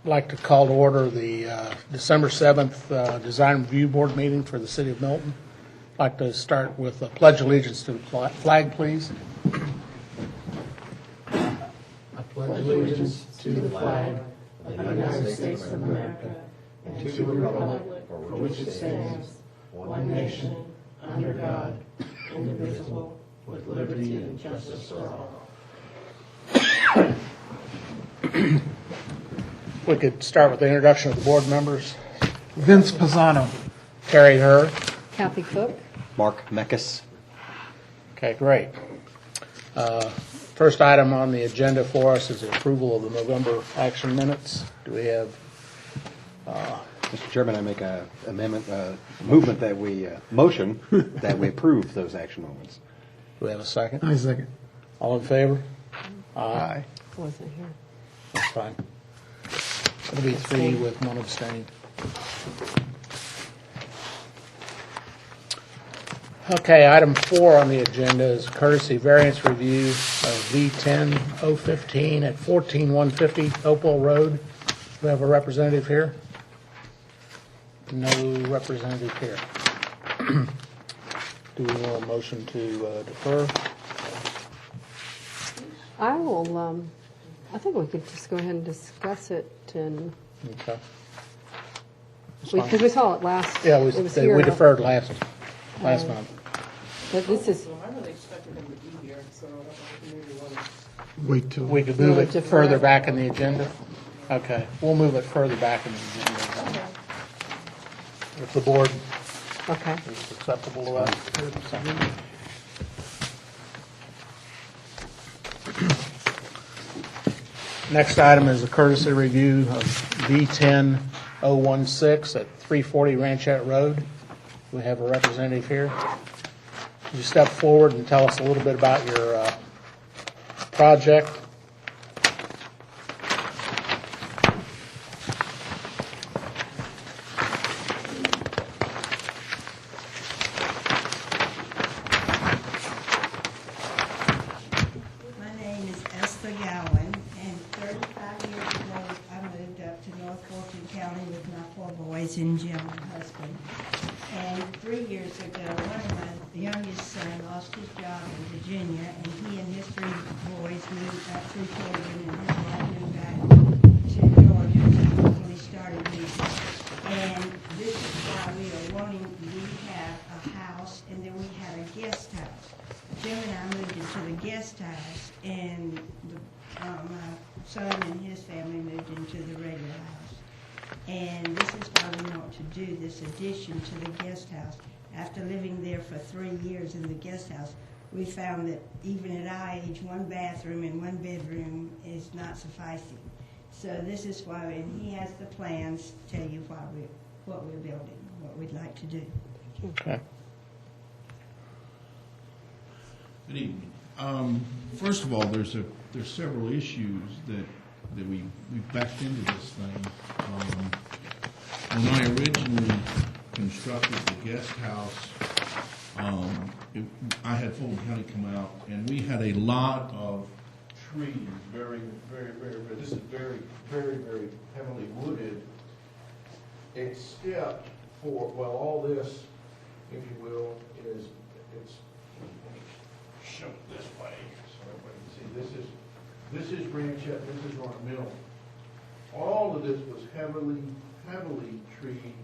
I'd like to call to order the December 7th Design Review Board meeting for the City of Milton. I'd like to start with a pledge allegiance to the flag, please. I pledge allegiance to the flag of the United States of America and to the republic for which it stands, one nation, under God, indivisible, with liberty and justice for all. We could start with the introduction of the board members. Vince Pisano. Terry Herr. Kathy Cook. Mark Meckes. Okay, great. First item on the agenda for us is the approval of the November action minutes. Do we have? Mr. Chairman, I make a movement that we motion that we approve those action moments. Do we have a second? I second. All in favor? Aye. Wasn't here. That's fine. It'll be 3 with 1 abstain. Okay, item 4 on the agenda is courtesy variance review of V10-015 at 14150 Hopewell Road. Do we have a representative here? No representative here. Do we want a motion to defer? I will, I think we could just go ahead and discuss it and, Okay. because we saw it last. Yeah, it was here. we deferred last month. But this is, I really expected him to be here, so I don't know if maybe one. Wait till. We could We move would it defer further it. back in the agenda? Okay, we'll move it further back in the agenda. If the board okay. is acceptable to us. Next item is a courtesy review of V10-016 at 340 Ranchette Road. We have a representative here. Could you step forward and tell us a little bit about your project? My name is Esther Gowan, and 35 years ago, I moved up to North Fulton County with my 4 boys and Jim, my husband. And 3 years ago, one of my youngest son lost his job in Virginia, and he and his 3 boys moved back to Georgia, and his wife moved back to Georgia when we started moving. And this is why we are wanting, we have a house, and then we had a guest house. Jim and I moved into the guest house, and my son and his family moved into the regular house. And this is why we want to do this addition to the guest house. After living there for 3 years in the guest house, we found that even at our age, 1 bathroom and 1 bedroom is not sufficing. So this is why, and he has the plans to tell you what we're building, what we'd like to do. Okay. Good evening. First of all, there's several issues that we backed into this thing. When I originally constructed the guest house, I had Fulton County come out, and we had a lot of trees, very, this is very heavily wooded, except for, well, all this, if you will, it's show it this way, so everybody can see. This is Ranchette, this is Rock Mill. All of this was heavily treed,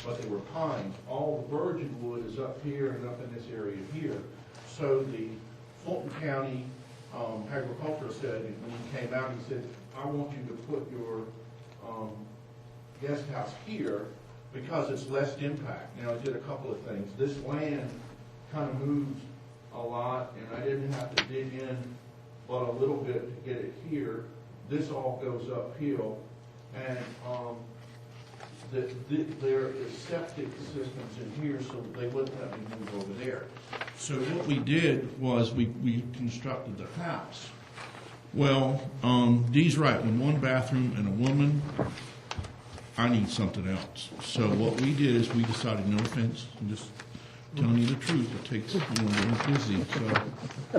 but they were pines. All the virgin wood is up here and up in this area here. So the Fulton County agriculture said, when he came out, he said, I want you to put your guest house here because it's less impact. Now, I did a couple of things. This land kind of moves a lot, and I didn't have to dig in but a little bit to get it here. This all goes uphill, and there is septic systems in here, so they wouldn't let me move over there. So what we did was we constructed the house. Well, Dee's right. When 1 bathroom and a woman, I need something else. So what we did is we decided, no offense, I'm just telling you the truth, it takes, we're busy. So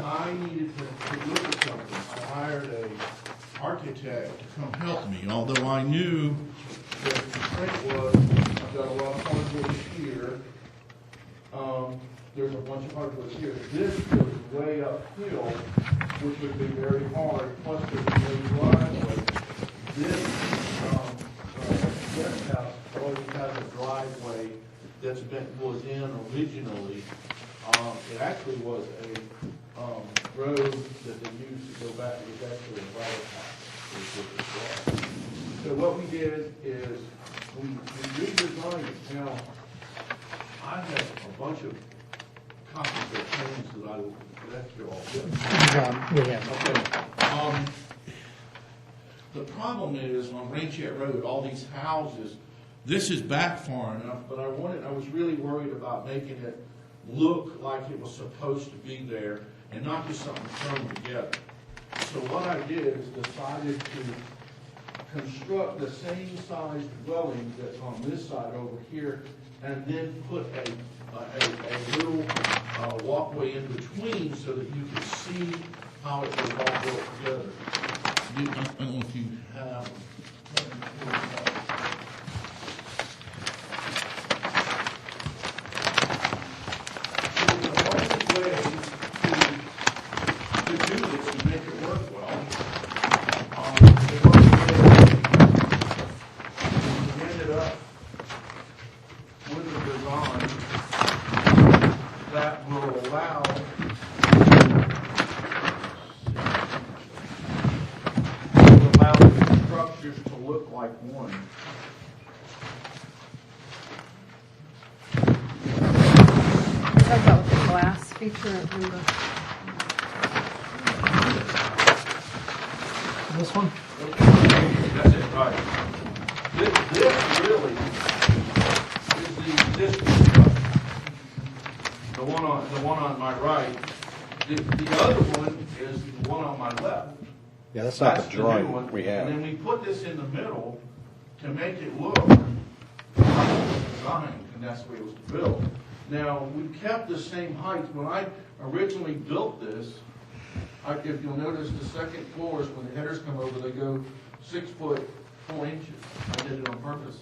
I needed to look at something. I hired architect to come help me, although I knew that the constraint was, I've got a lot of hardwood here. There's a bunch of hardwood here. This goes way uphill, which would be very hard, plus there's no driveway. This house already has a driveway was in originally. It actually was a road that they used to go back. It was actually a private house. So what we did is we redesigned it. Now, I have a bunch of copies of plans that I left you all with. We have. Okay. The problem is on Ranchette Road, all these houses, this is back far enough, but I was really worried about making it look like it was supposed to be there and not just something thrown together. So what I did is decided to construct the same size dwelling that's on this side over here and then put a little walkway in between so that you can see how it was all built together. I don't know if you have. The only way to do this and make it work well, we ended up with a design that will allow the structures to look like one. Talk about the glass feature in the, This one? That's it, right. This really is the existing structure. The one on my right. The other one is the one on my left. Yeah, that's not the new drawing one. we have. And then we put this in the middle to make it look like it was designed, and that's the way it was built. Now, we kept the same height. When I originally built this, if you'll notice, the second floors, when the headers come over, they go 6 foot 4 inches. I did it on purpose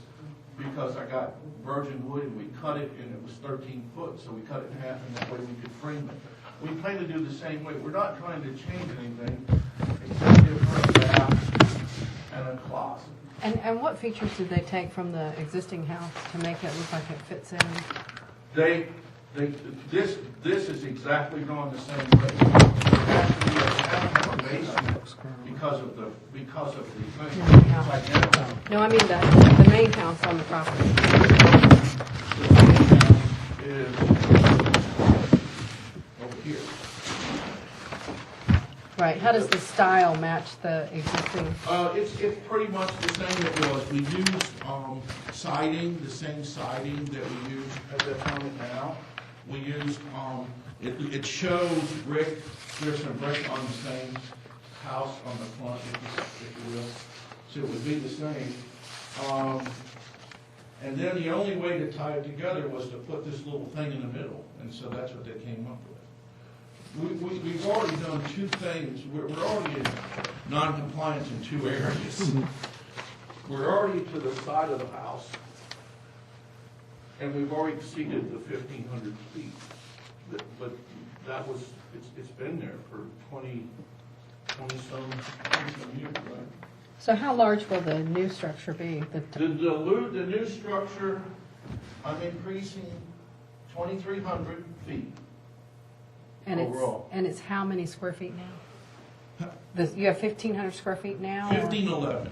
because I got virgin wood and we cut it and it was 13 foot, so we cut it in half and that way we could frame it. We plan to do the same way. We're not trying to change anything except give her a bath and a closet. and what features did they take from the existing house to make it look like it fits in? This is exactly drawn the same way. It has to be a half a basement because of the thing. It's identical. No, I mean the main house on the property. Is over here. Right, how does the style match the existing? It's pretty much the same it was. We used siding, the same siding that we use at that time now. We used, it shows brick, there's some brick on the same house on the front, if you will. So it would be the same. And then the only way to tie it together was to put this little thing in the middle, and so that's what they came up with. We've already done two things. We're already in non-compliance in two areas. We're already to the side of the house, and we've already exceeded the 1,500 feet. But that was, it's been there for 20 some years, right? So how large will the new structure be? The new structure, I'm increasing 2,300 feet. And overall. it's how many square feet now? You have 1,500 square feet now? or- 1,511.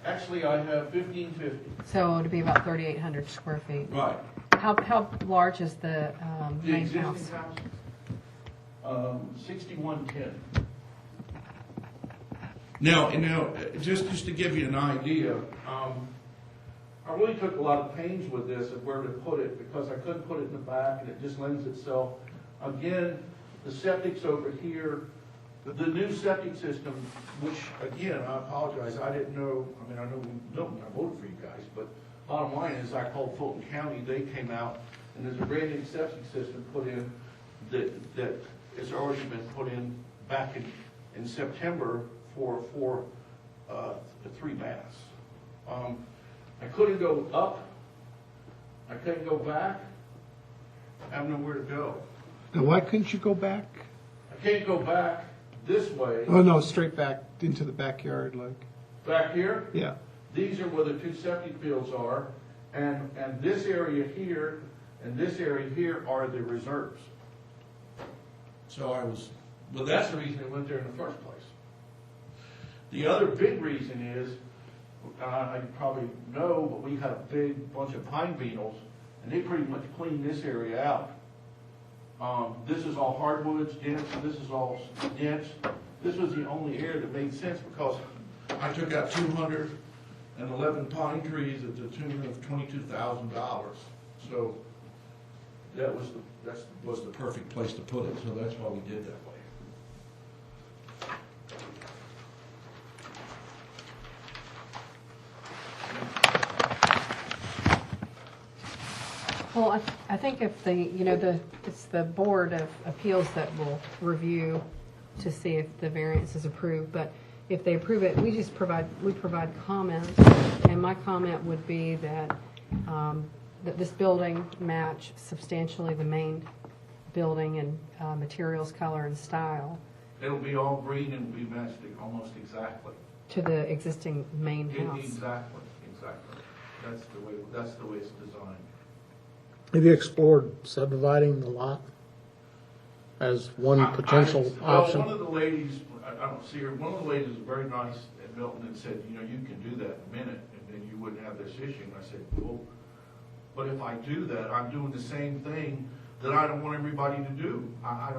Actually, I have 1,550. So it'd be about 3,800 square feet. Right. How large is the The main existing house? house? 6110. Now, just to give you an idea, I really took a lot of pains with this of where to put it because I couldn't put it in the back and it just lends itself. Again, the septic's over here. The new septic system, which again, I apologize, I didn't know, I mean, I know Milton, I voted for you guys, but bottom line is I called Fulton County, they came out, and there's a brand new septic system put in that has already been put in back in September for 3 baths. I couldn't go up, I couldn't go back, I have nowhere to go. Now, why couldn't you go back? I can't go back this way. Oh, no, straight back into the backyard, like, Back here, yeah. these are where the 2 septic fields are, and this area here and this area here are the reserves. So but that's the reason it went there in the first place. The other big reason is, you probably know, but we had a big bunch of pine beetles, and they pretty much cleaned this area out. This is all hardwoods, dense, and this is all dense. This was the only area that made sense because I took out 211 pine trees at the tune of $22,000. So that was the perfect place to put it, so that's why we did that way. Well, I think if it's the Board of Appeals that will review to see if the variance is approved, but if they approve it, we provide comments, and my comment would be that, that this building match substantially the main building and materials, color, and style It'll be all green and we matched it almost exactly. to the existing main house. Exactly. That's the way it's designed. Have you explored subdividing the lot as one potential option? Well, one of the ladies, I don't see her, one of the ladies was very nice at Milton and said, you can do that in a minute and then you wouldn't have this issue. And I said, well, but if I do that, I'm doing the same thing that I don't want everybody to do. I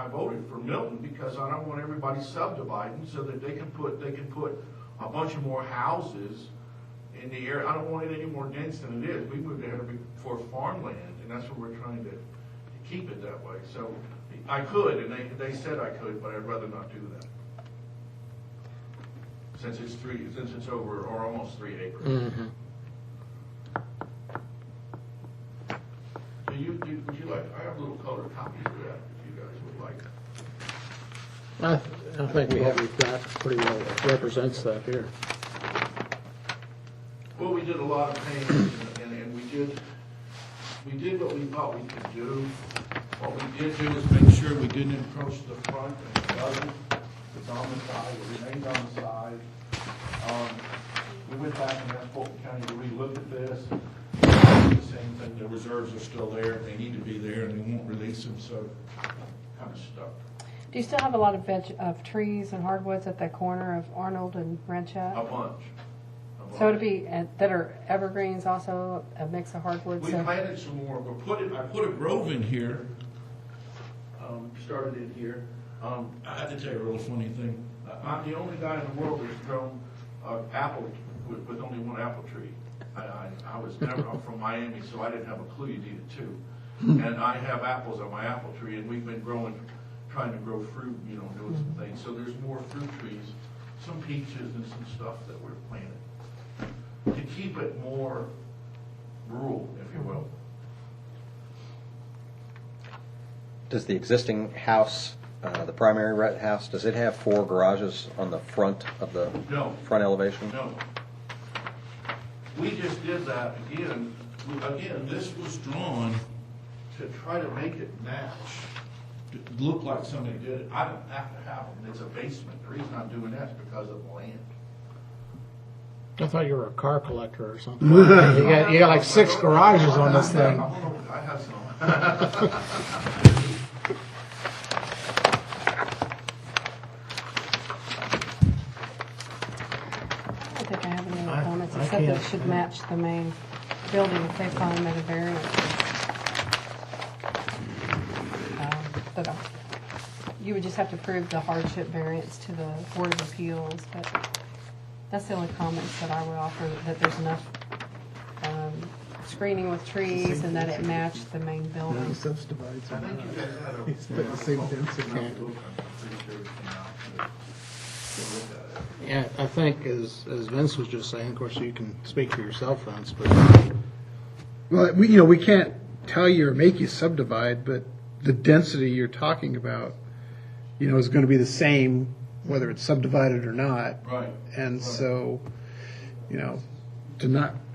voted for Milton because I don't want everybody subdividing so that they can put a bunch of more houses in the area. I don't want it any more dense than it is. We moved ahead for farmland, and that's what we're trying to keep it that way. So I could, and they said I could, but I'd rather not do that. Since it's over or almost 3 acres. Mm-hmm. Would you like? I have little color copies of that if you guys would like. I think what we've got pretty well represents that here. Well, we did a lot of painting, and we did what we thought we could do. What we did do is make sure we didn't encroach the front, and it doesn't. It's on the side, it remains on the side. We went back and asked Fulton County to relook at this. The same thing, the reserves are still there, they need to be there, and they won't release them, so kind of stuck. Do you still have a lot of trees and hardwoods at the corner of Arnold and Ranchette? A bunch. So it'd be, that are evergreens also, a mix of hardwoods? We planted some more, but I put a grove in here, started in here. I have to tell you a real funny thing. I'm the only guy in the world that's grown apple with only one apple tree. I was never, I'm from Miami, so I didn't have a clue you needed 2. And I have apples on my apple tree, and we've been trying to grow fruit, doing some things. So there's more fruit trees, some peaches and some stuff that we're planting to keep it more rural, if you will. Does the existing house, the primary red house, does it have 4 garages on the front of the No. front elevation? No. We just did that again. Again, this was drawn to try to make it match, to look like somebody did it. I don't have to have them. It's a basement. The reason I'm doing that is because of the land. I thought you were a car collector or something. you got like 6 garages on this thing. I have some. I don't think I have any other comments, I except that it can't. should match the main building if they find that a variance is. But you would just have to prove the hardship variance to the Board of Appeals, but that's the only comments that I would offer, that there's enough screening with trees and that it matched the main building. Subdivides I or think you not. guys had a. It's the same density. I'm pretty sure it came out, but we'll look at it. Yeah, I think as Vince was just saying, of course you can speak for yourself, Vince, but Well, we can't tell you or make you subdivide, but the density you're talking about, is going to be the same whether it's subdivided or not. Right. And Right. so, you know,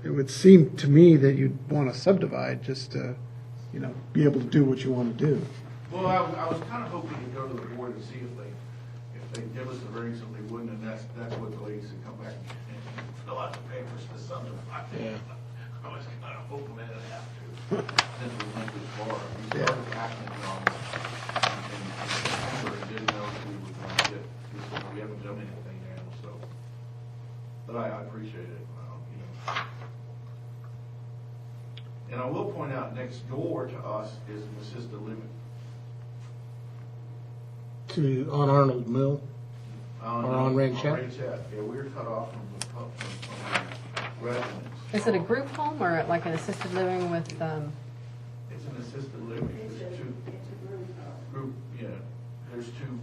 it would seem to me that you'd want to subdivide just to, you know, be able to do what you want to do. Well, I was kind of hoping to go to the board and see if they give us the variance, if they wouldn't, and that's what the ladies would come back and fill out the papers to subdivide. Yeah. I was kind of hoping they didn't have to, since we went this far. We started acting on it in December and didn't know if we were going to get, we haven't done anything now, so. But I appreciate it, you know. And I will point out, next door to us is an assisted living. On Arnold Mill? Or on Ranchette? On Ranchette, yeah, we were cut off from the residents. Is it a group home or like an assisted living with, It's an assisted living, there's two, group, yeah, there's two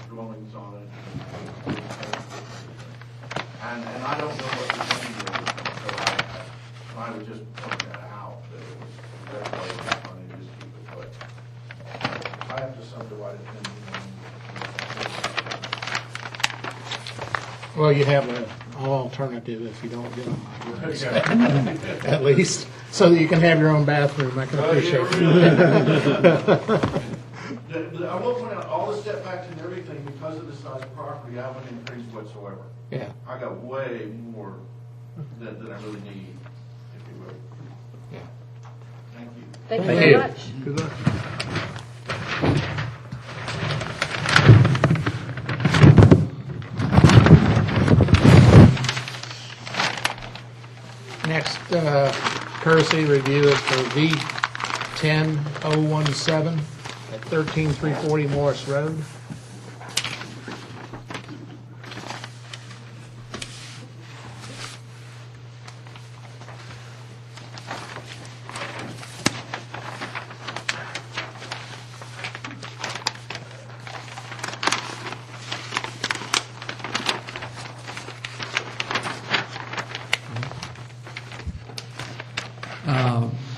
dwellings on it. And I don't know what the name is, so I would just point that out, that it was, that way it's funny, just keep it, but I have to subdivide it in. Well, you have an alternative if you don't get them, at least, so that you can have your own bathroom. I can appreciate it. I will point out, all the step backs and everything, because of the size of property, I haven't increased whatsoever. Yeah. I got way more than I really need, if you will. Yeah. Thank you. thank you Thank very you. much. Good luck. Next, courtesy review is for V10017 at 13340 Morris Road.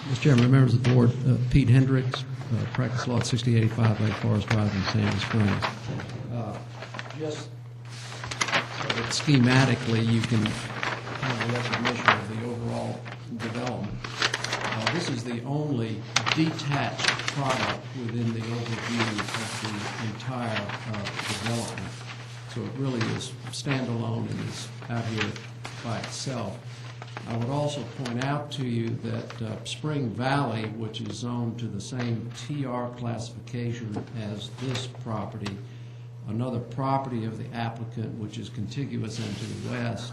Mr. Chairman, members of the board, Pete Hendricks, practice law at 6085 Lake Forest Drive in Sandy Springs. Just so that schematically you can have a recognition of the overall development. This is the only detached product within the overview of the entire development. So it really is standalone and is out here by itself. I would also point out to you that Spring Valley, which is zoned to the same TR classification as this property, another property of the applicant which is contiguous and to the west,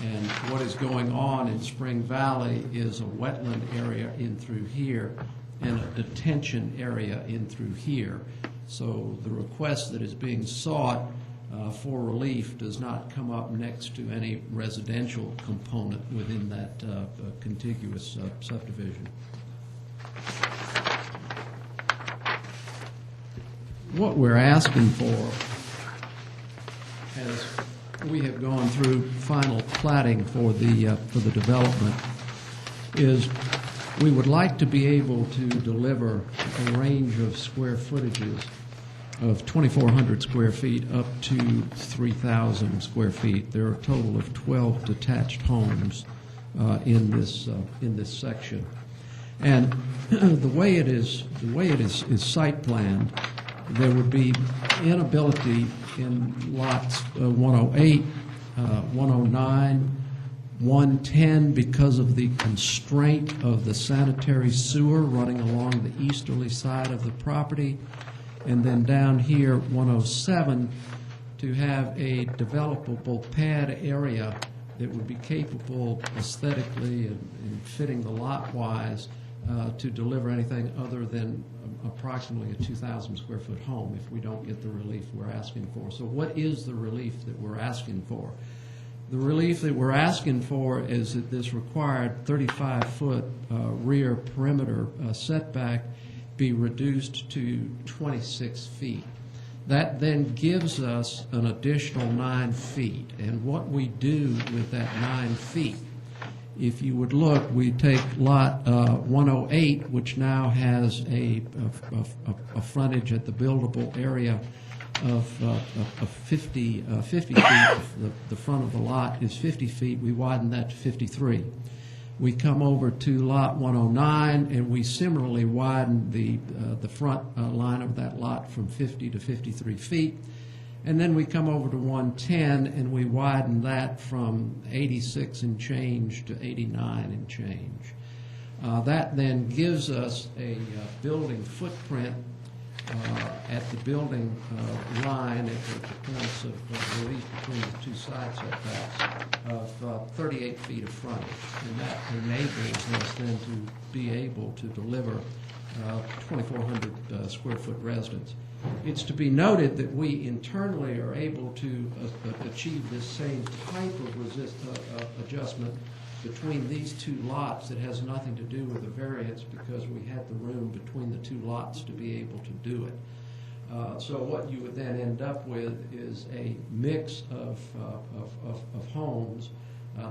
and what is going on in Spring Valley is a wetland area in through here and a detention area in through here. So the request that is being sought for relief does not come up next to any residential component within that contiguous subdivision. What we're asking for, as we have gone through final platting for the development, is we would like to be able to deliver a range of square footages of 2,400 square feet up to 3,000 square feet. There are a total of 12 detached homes in this section, and the way it is site planned, there would be inability in lots 108, 109, 110 because of the constraint of the sanitary sewer running along the easterly side of the property. And then down here, 107, to have a developable pad area that would be capable aesthetically and fitting the lot-wise to deliver anything other than approximately a 2,000 square foot home if we don't get the relief we're asking for. So what is the relief that we're asking for? The relief that we're asking for is that this required 35-foot rear perimeter setback be reduced to 26 feet. That then gives us an additional 9 feet. And what we do with that 9 feet If you would look, we take lot 108, which now has a frontage at the buildable area of 50 feet. The front of the lot is 50 feet. We widen that to 53. We come over to lot 109, and we similarly widen the front line of that lot from 50 to 53 feet. And then we come over to 110, and we widen that from 86 and change to 89 and change. That then gives us a building footprint at the building line at the points of relief between the two side setbacks of 38 feet of frontage. And that enables us then to be able to deliver 2,400 square foot residence. It's to be noted that we internally are able to achieve this same type of adjustment between these two lots that has nothing to do with the variance because we had the room between the two lots to be able to do it. So what you would then end up with is a mix of homes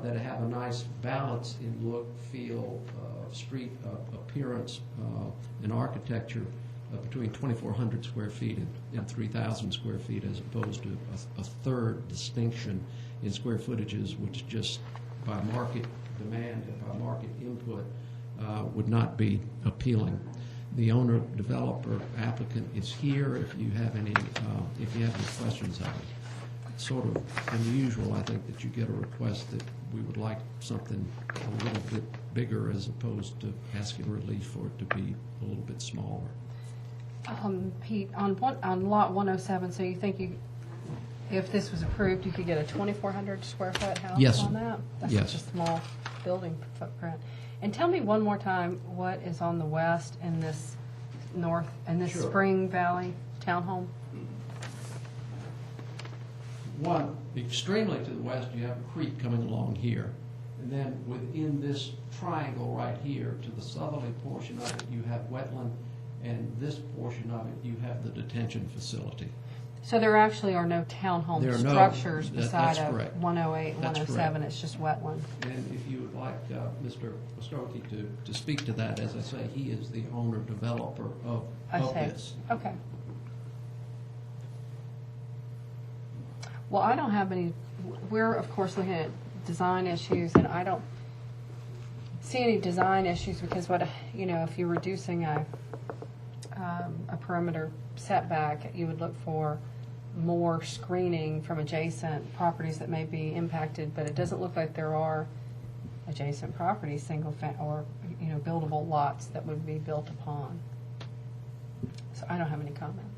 that have a nice balance in look, feel, street appearance, and architecture between 2,400 square feet and 3,000 square feet, as opposed to a third distinction in square footages, which just by market demand and by market input would not be appealing. The owner, developer, applicant is here if you have any questions of it. It's sort of unusual, I think, that you get a request that we would like something a little bit bigger as opposed to asking relief for it to be a little bit smaller. Pete, on lot 107, so you think if this was approved, you could get a 2,400 square foot house Yes. on that? That's Yes. such a small building footprint. And tell me one more time what is on the west in this north, in this Sure. Spring Valley townhome? One, extremely to the west, you have a creek coming along here. And then within this triangle right here, to the southerly portion of it, you have wetland, and this portion of it, you have the detention facility. So there actually are no townhome There are no- structures that's beside of correct. 108, That's 107, correct. it's just wetland. And if you would like Mr. Ostrowski to speak to that, as I say, he is the owner, developer of I see. this. Okay. Well, I don't have any, we're of course looking at design issues, and I don't see any design issues because if you're reducing a perimeter setback, you would look for more screening from adjacent properties that may be impacted, but it doesn't look like there are adjacent properties, or buildable lots that would be built upon. So I don't have any comments.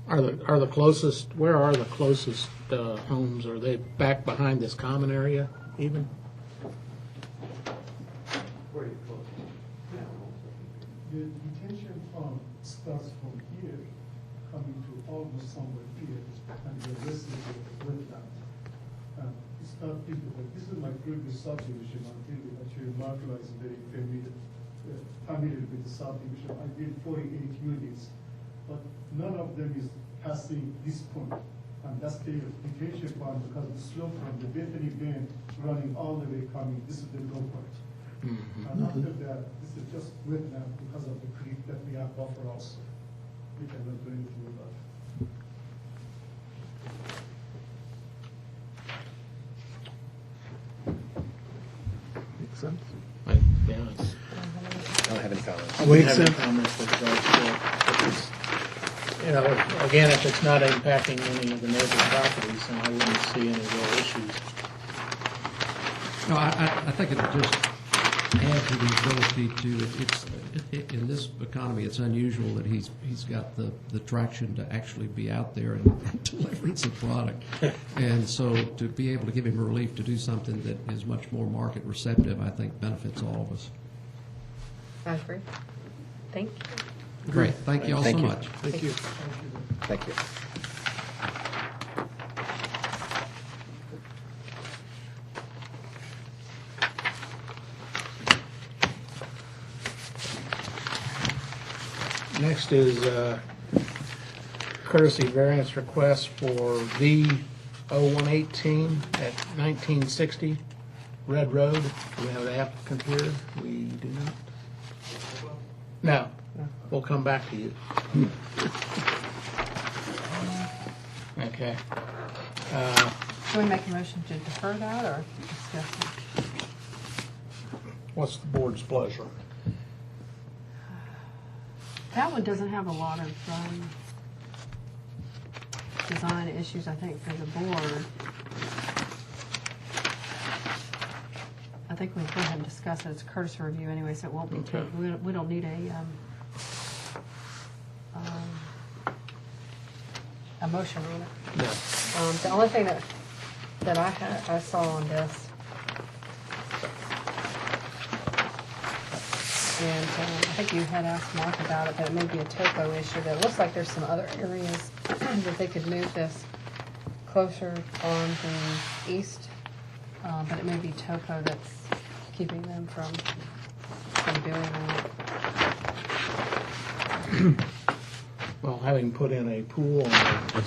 Are the closest, where are the closest homes? Are they back behind this common area even? Very close. The detention pond starts from here, coming to almost somewhere here, and the rest is the wetland. It's not difficult. This is my previous subdivision until we actually Mark is very familiar with the subdivision. I did 48 units, but none of them is passing this point. And that's the detention pond because the slope from the Bethany Bend running all the way coming, this is the low point. And after that, this is just wetland because of the creek that we have buffer also. We cannot do anything with that. Makes sense. Yeah, it's- I don't have any comments. I wouldn't Makes have any sense. comments with regards to it. If it's, again, if it's not impacting any of the neighboring properties, then I wouldn't see any real issues. No, I think it would just add to the ability in this economy, it's unusual that he's got the traction to actually be out there and delivering some product. And so to be able to give him relief to do something that is much more market receptive, I think benefits all of us. I agree. Thank you. Great, thank you all so Thank you. much. Thank you. Thank you. Next is courtesy variance request for V0118 at 1960 Red Road. Do we have the applicant here? We do not. No, we'll come back to you. Okay. Can we make a motion to defer that or discuss it? What's the board's pleasure? That one doesn't have a lot of design issues, I think, for the board. I think we go ahead and discuss it. It's a courtesy review anyway, so it won't be, Okay. we don't need a motion on it. No. The only thing that I saw on this, and I think you had asked Mark about it, that it may be a topo issue, that it looks like there's some other areas that they could move this closer on the east, but it may be topo that's keeping them from doing that. Well, having put in a pool on a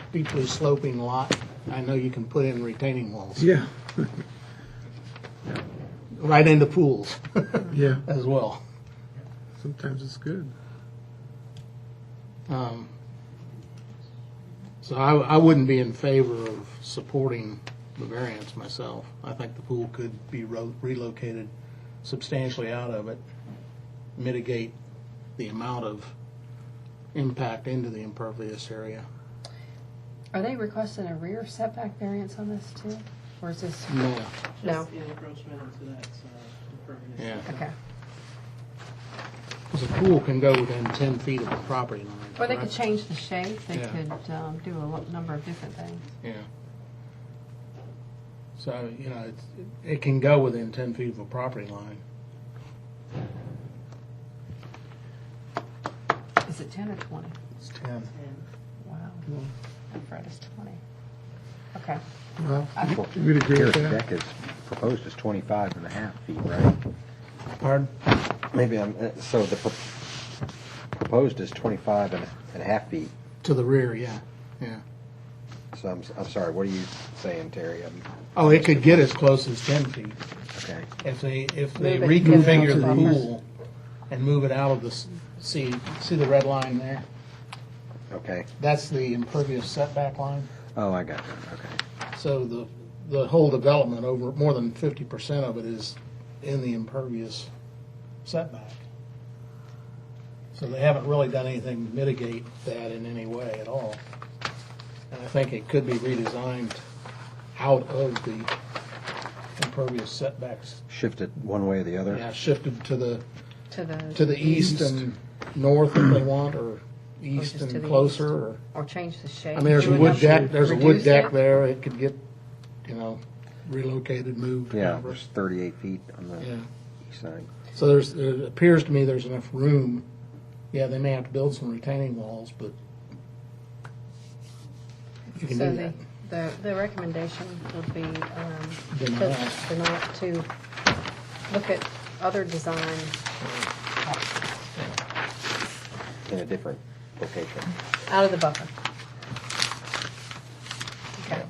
steeply sloping lot, I know you can put in retaining walls. Yeah, Right into pools yeah. as well. Sometimes it's good. So I wouldn't be in favor of supporting the variance myself. I think the pool could be relocated substantially out of it, mitigate the amount of impact into the impervious area. Are they requesting a rear setback variance on this too? Or is this? No. No. Just the encroachment into that impervious. Yeah. Okay. Because a pool can go within 10 feet of the property line. Or they could correct? change the shape. They Yeah. could do a number of different things. Yeah. So, it can go within 10 feet of a property line. Is it 10 or 20? It's 10. Wow. I've read it's 20. Okay. Well, we'd agree Here, with the that. deck is proposed as 25 and a half feet, right? Pardon? Maybe so the proposed is 25 and a half feet. To the rear, yeah. Yeah. So I'm sorry, what are you saying, Terry? Oh, it could get as close as 10 feet. Okay. If they Move it. reconfigure the Move it. pool and move it out of the, see the red line there? Okay. That's the impervious setback line. Oh, I got it. Okay. So the whole development, over more than 50% of it is in the impervious setback. So they haven't really done anything to mitigate that in any way at all. And I think it could be redesigned out of the impervious setbacks. Shifted one way or the other? Yeah, shifted to the To the east and north if they want, or east just to and the closer, east. or, Or change the shape. I mean, there's a Do we wood have to deck, there's a wood reduce deck it? there, it could get, relocated, moved, Yeah, whatever. there's 38 feet on the Yeah, east side. so it appears to me there's enough room. Yeah, they may have to build some retaining walls, but you can So do that. the recommendation would be Deny. to look at other design In a different location. out of the buffer. Okay.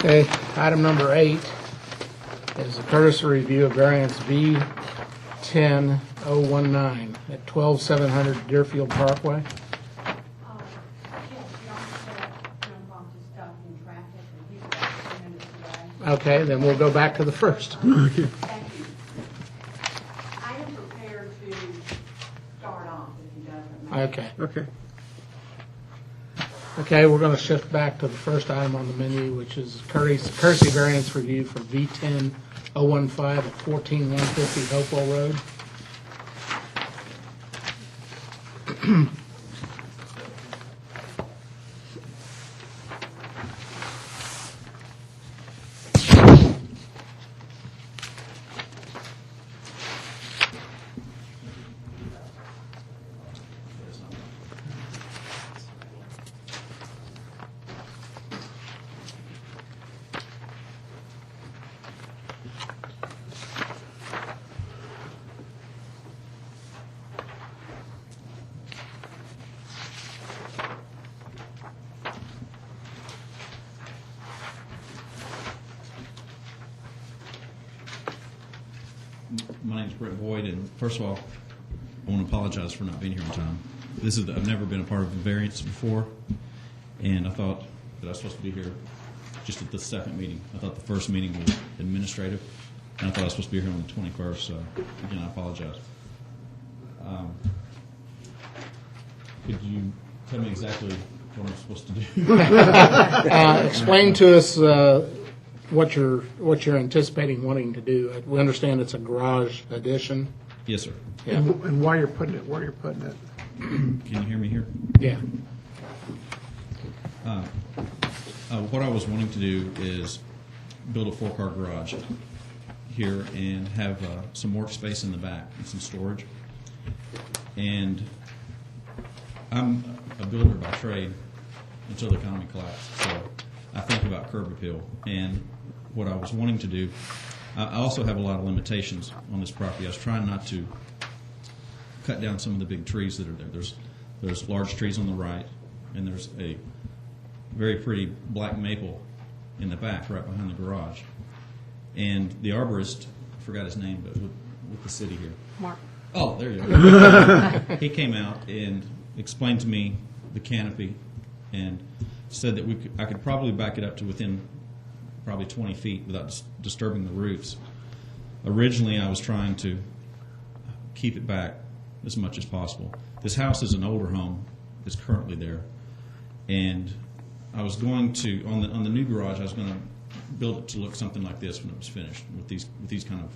Okay, item number 8 is a courtesy review of variance V10019 at 12700 Deerfield Parkway. Yes, you also jump onto stop in traffic and he's about 2 minutes away. Okay, then we'll go back to the first. Thank you. I am prepared to start off if he doesn't mind. Okay. Okay. Okay, we're going to shift back to the first item on the menu, which is courtesy variance review for V10015 at 14150 Hopewell Road. My name's Brett Boyd, and first of all, I want to apologize for not being here on time. I've never been a part of a variance before, and I thought that I was supposed to be here just at the second meeting. I thought the first meeting was administrative, and I thought I was supposed to be here on the 21st, so again, I apologize. Could you tell me exactly what I'm supposed to do? Explain to us what you're anticipating wanting to do. We understand it's a garage addition. Yes, sir. Yeah. And why you're putting it, where you're putting it. Can you hear me here? Yeah. What I was wanting to do is build a 4-car garage here and have some workspace in the back and some storage. And I'm a builder by trade until the economy collapsed, so I think about curb appeal. And what I was wanting to do, I also have a lot of limitations on this property. I was trying not to cut down some of the big trees that are there. There's large trees on the right, and there's a very pretty black maple in the back, right behind the garage. And the arborist, I forgot his name, but with the city here. Mark. Oh, there you go. He came out and explained to me the canopy and said that I could probably back it up to within probably 20 feet without disturbing the roofs. Originally, I was trying to keep it back as much as possible. This house is an older home that's currently there, and I was going to, on the new garage, I was going to build it to look something like this when it was finished with these kind of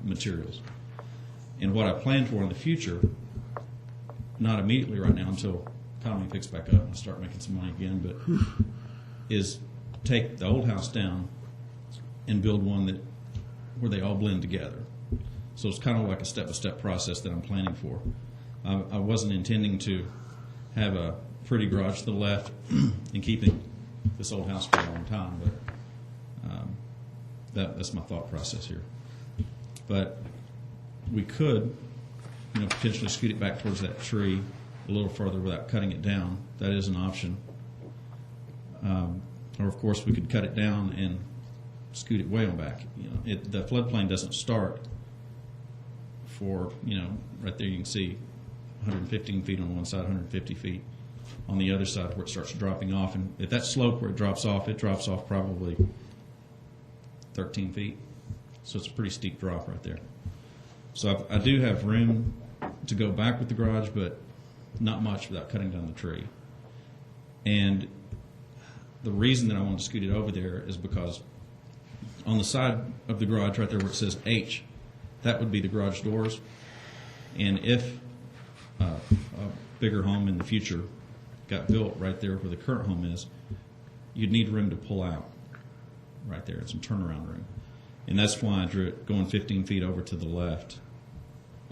materials. And what I planned for in the future, not immediately right now until the economy picks back up and I start making some money again, but is take the old house down and build one where they all blend together. So it's kind of like a step-by-step process that I'm planning for. I wasn't intending to have a pretty garage to the left and keeping this old house for a long time, but that's my thought process here. But we could, potentially scoot it back towards that tree a little further without cutting it down. That is an option. Or of course, we could cut it down and scoot it way on back. The floodplain doesn't start for, right there you can see 115 feet on one side, 150 feet on the other side where it starts dropping off. And at that slope where it drops off probably 13 feet. So it's a pretty steep drop right there. So I do have room to go back with the garage, but not much without cutting down the tree. And the reason that I want to scoot it over there is because on the side of the garage right there where it says H, that would be the garage doors. And if a bigger home in the future got built right there where the current home is, you'd need room to pull out right there and some turnaround room. And that's why I drew it going 15 feet over to the left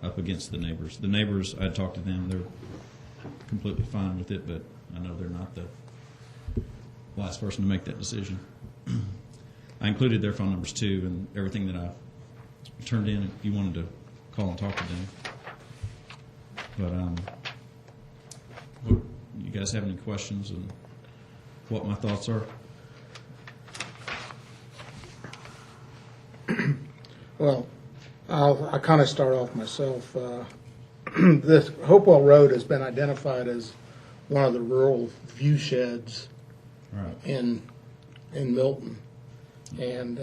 up against the neighbors. The neighbors, I talked to them, they're completely fine with it, but I know they're not the last person to make that decision. I included their phone numbers too and everything that I turned in if you wanted to call and talk to them. But you guys have any questions and what my thoughts are? Well, I'll kind of start off myself. This Hopewell Road has been identified as one of the rural view sheds Right. in Milton. And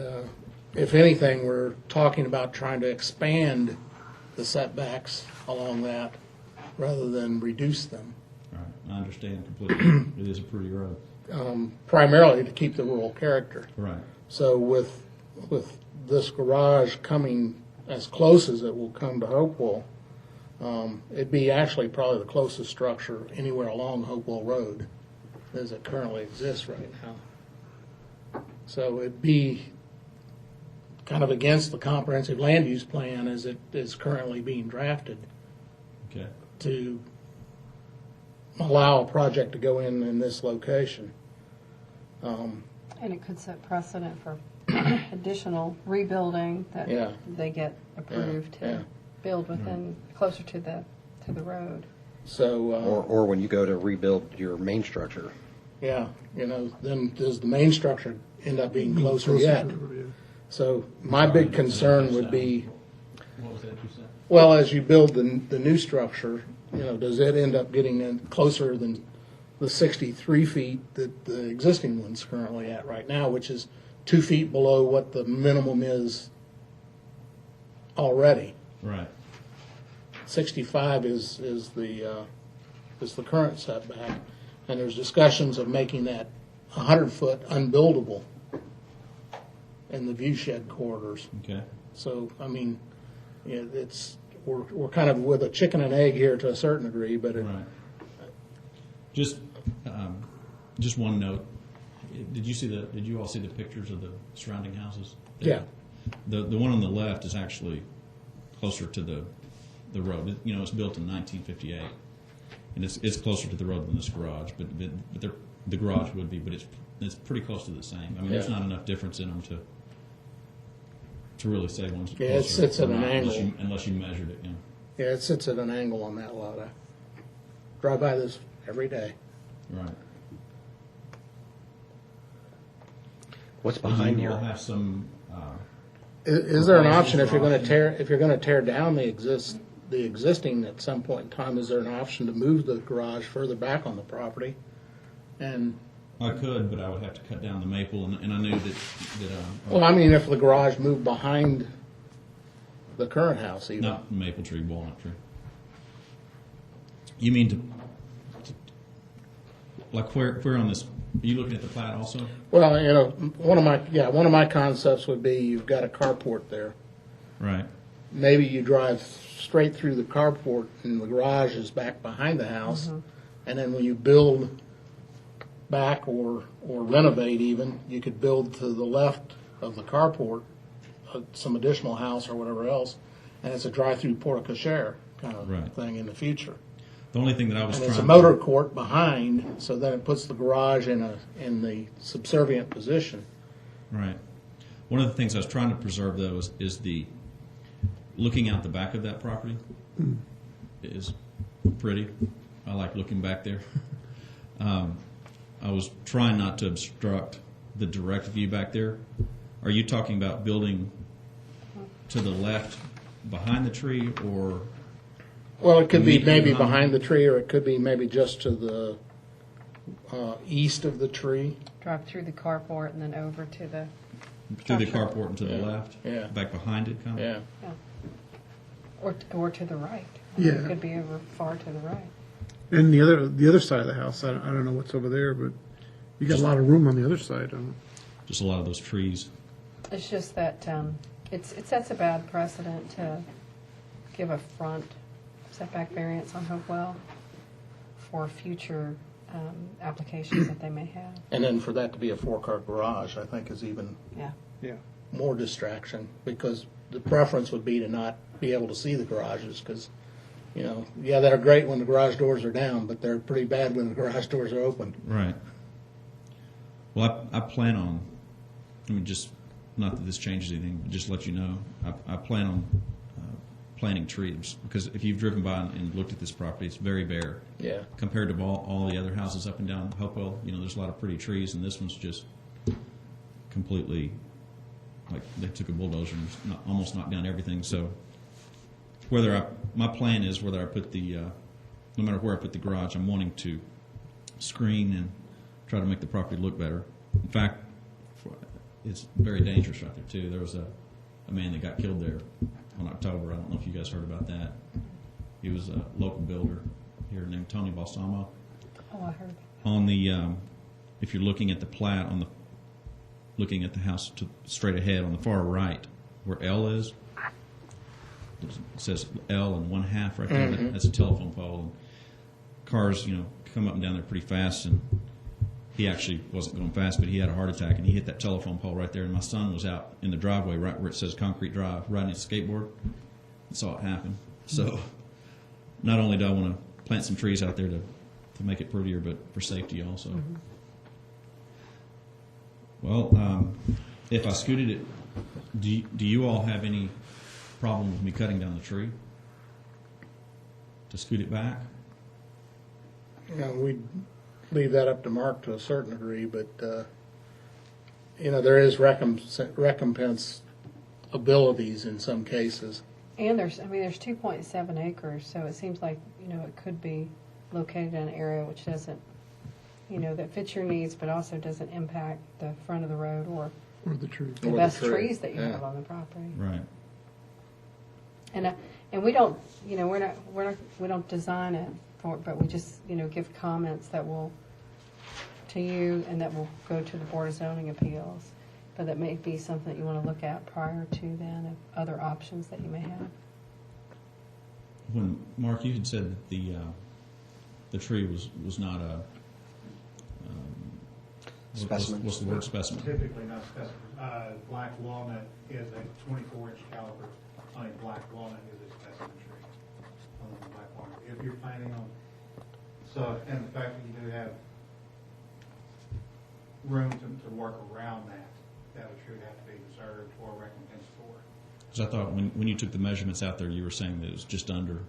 if anything, we're talking about trying to expand the setbacks along that rather than reduce them, Right. I understand completely. It is a pretty road. primarily to keep the rural character. Right. So with this garage coming as close as it will come to Hopewell, it'd be actually probably the closest structure anywhere along Hopewell Road as it currently exists right now. So it'd be kind of against the comprehensive land use plan as it is currently being drafted Okay. to allow a project to go in this location. And it could set precedent for additional rebuilding that Yeah. they get approved Yeah. to build within, closer to the road. So, Or when you go to rebuild your main structure. yeah, then does the main structure end up being closer yet? So my big concern would be What was that you said? Well, as you build the new structure, does it end up getting in closer than the 63 feet that the existing one's currently at right now, which is 2 feet below what the minimum is already? Right. 65 is the current setback, and there's discussions of making that 100-foot unbuildable in the view shed corridors. Okay. So, I mean, we're kind of with a chicken and egg here to a certain degree, but Right. Just one note. Did you all see the pictures of the surrounding houses? yeah. The one on the left is actually closer to the road. It's built in 1958, and it's closer to the road than this garage. But the garage would be, but it's pretty close to the same. I mean, there's Yeah. not enough difference in them to really say one's Yeah, it closer sits or at an not, angle. unless you measured it. Yeah, it sits at an angle on that lot. I drive by this every day. Right. What's Did behind you all your? have some? Is there an option if you're going to tear down the existing at some point in time? Is there an option to move the garage further back on the property? And I could, but I would have to cut down the maple, and I knew that. well, I mean, if the garage moved behind the current house, even. Not maple tree, walnut tree. You mean to like where on this? Are you looking at the plat also? Well, one of my concepts would be you've got a carport there. Right. Maybe you drive straight through the carport and the garage is back behind the house. And then when you build back or renovate even, you could build to the left of the carport some additional house or whatever else. And it's a drive-through porte cochere kind of Right. thing in the future. The only thing that I was And trying it's a to- motor court behind, so then it puts the garage in the subservient position. Right. One of the things I was trying to preserve, though, is the looking out the back of that property is pretty. I like looking back there. I was trying not to obstruct the direct view back there. Are you talking about building to the left behind the tree, or? Well, it could be Immediately maybe behind. behind the tree, or it could be maybe just to the east of the tree. Drive through the carport and then over to the, Through the Gotcha. carport and to the Yeah. left? Yeah. Back behind it, kind of? Yeah. or to the right. Yeah. It could be over far to the right. And the other side of the house, I don't know what's over there, but you got a lot of room on the other side. Just a lot of those trees. It's just that it sets a bad precedent to give a front setback variance on Hopewell for future applications that they may have. And then for that to be a four-car garage, I think is even Yeah. Yeah. more distraction, because the preference would be to not be able to see the garages, because, they're great when the garage doors are down, but they're pretty bad when the garage doors are open. Right. Well, I plan on, just, not that this changes anything, but just to let you know, I plan on planting trees, because if you've driven by and looked at this property, it's very bare. Yeah. Compared to all the other houses up and down Hopewell, there's a lot of pretty trees, and this one's just completely, like, they took a bulldozer and just almost knocked down everything. So my plan is whether I put no matter where I put the garage, I'm wanting to screen and try to make the property look better. In fact, it's very dangerous right there too. There was a man that got killed there on October. I don't know if you guys heard about that. He was a local builder here named Tony Balsamo. Oh, I heard. On the, if you're looking at the plat, looking at the house straight ahead on the far right, where L is, it says L and 1/2 right there. That's a telephone pole. And cars, come up and down there pretty fast, and he actually wasn't going fast, but he had a heart attack, and he hit that telephone pole right there. And my son was out in the driveway, right where it says Concrete Drive, riding his skateboard, and saw it happen. So, not only do I want to plant some trees out there to make it prettier, but for safety also. Well, if I scooted it, do you all have any problem with me cutting down the tree to scoot it back? We'd leave that up to Mark to a certain degree, but, there is recompense abilities in some cases. And there's 2.7 acres, so it seems like, it could be located in an area which doesn't, that fits your needs, but also doesn't impact the front of the road or Or the tree. the best trees that you have on the property. Right. And we don't, we don't design it for, but we just, give comments that will, to you, and that will go to the Board of Zoning Appeals. But that may be something that you want to look at prior to then, of other options that you may have. When, Mark, you had said that the tree was not a Specimen. What's the word, specimen? Typically not specimen. Black walnut is a 24-inch caliber on a black walnut is a specimen tree on the black walnut. If you're planning on, and the fact that you do have room to work around that tree would have to be reserved or recompensed for. Because I thought when you took the measurements out there, you were saying that it was just under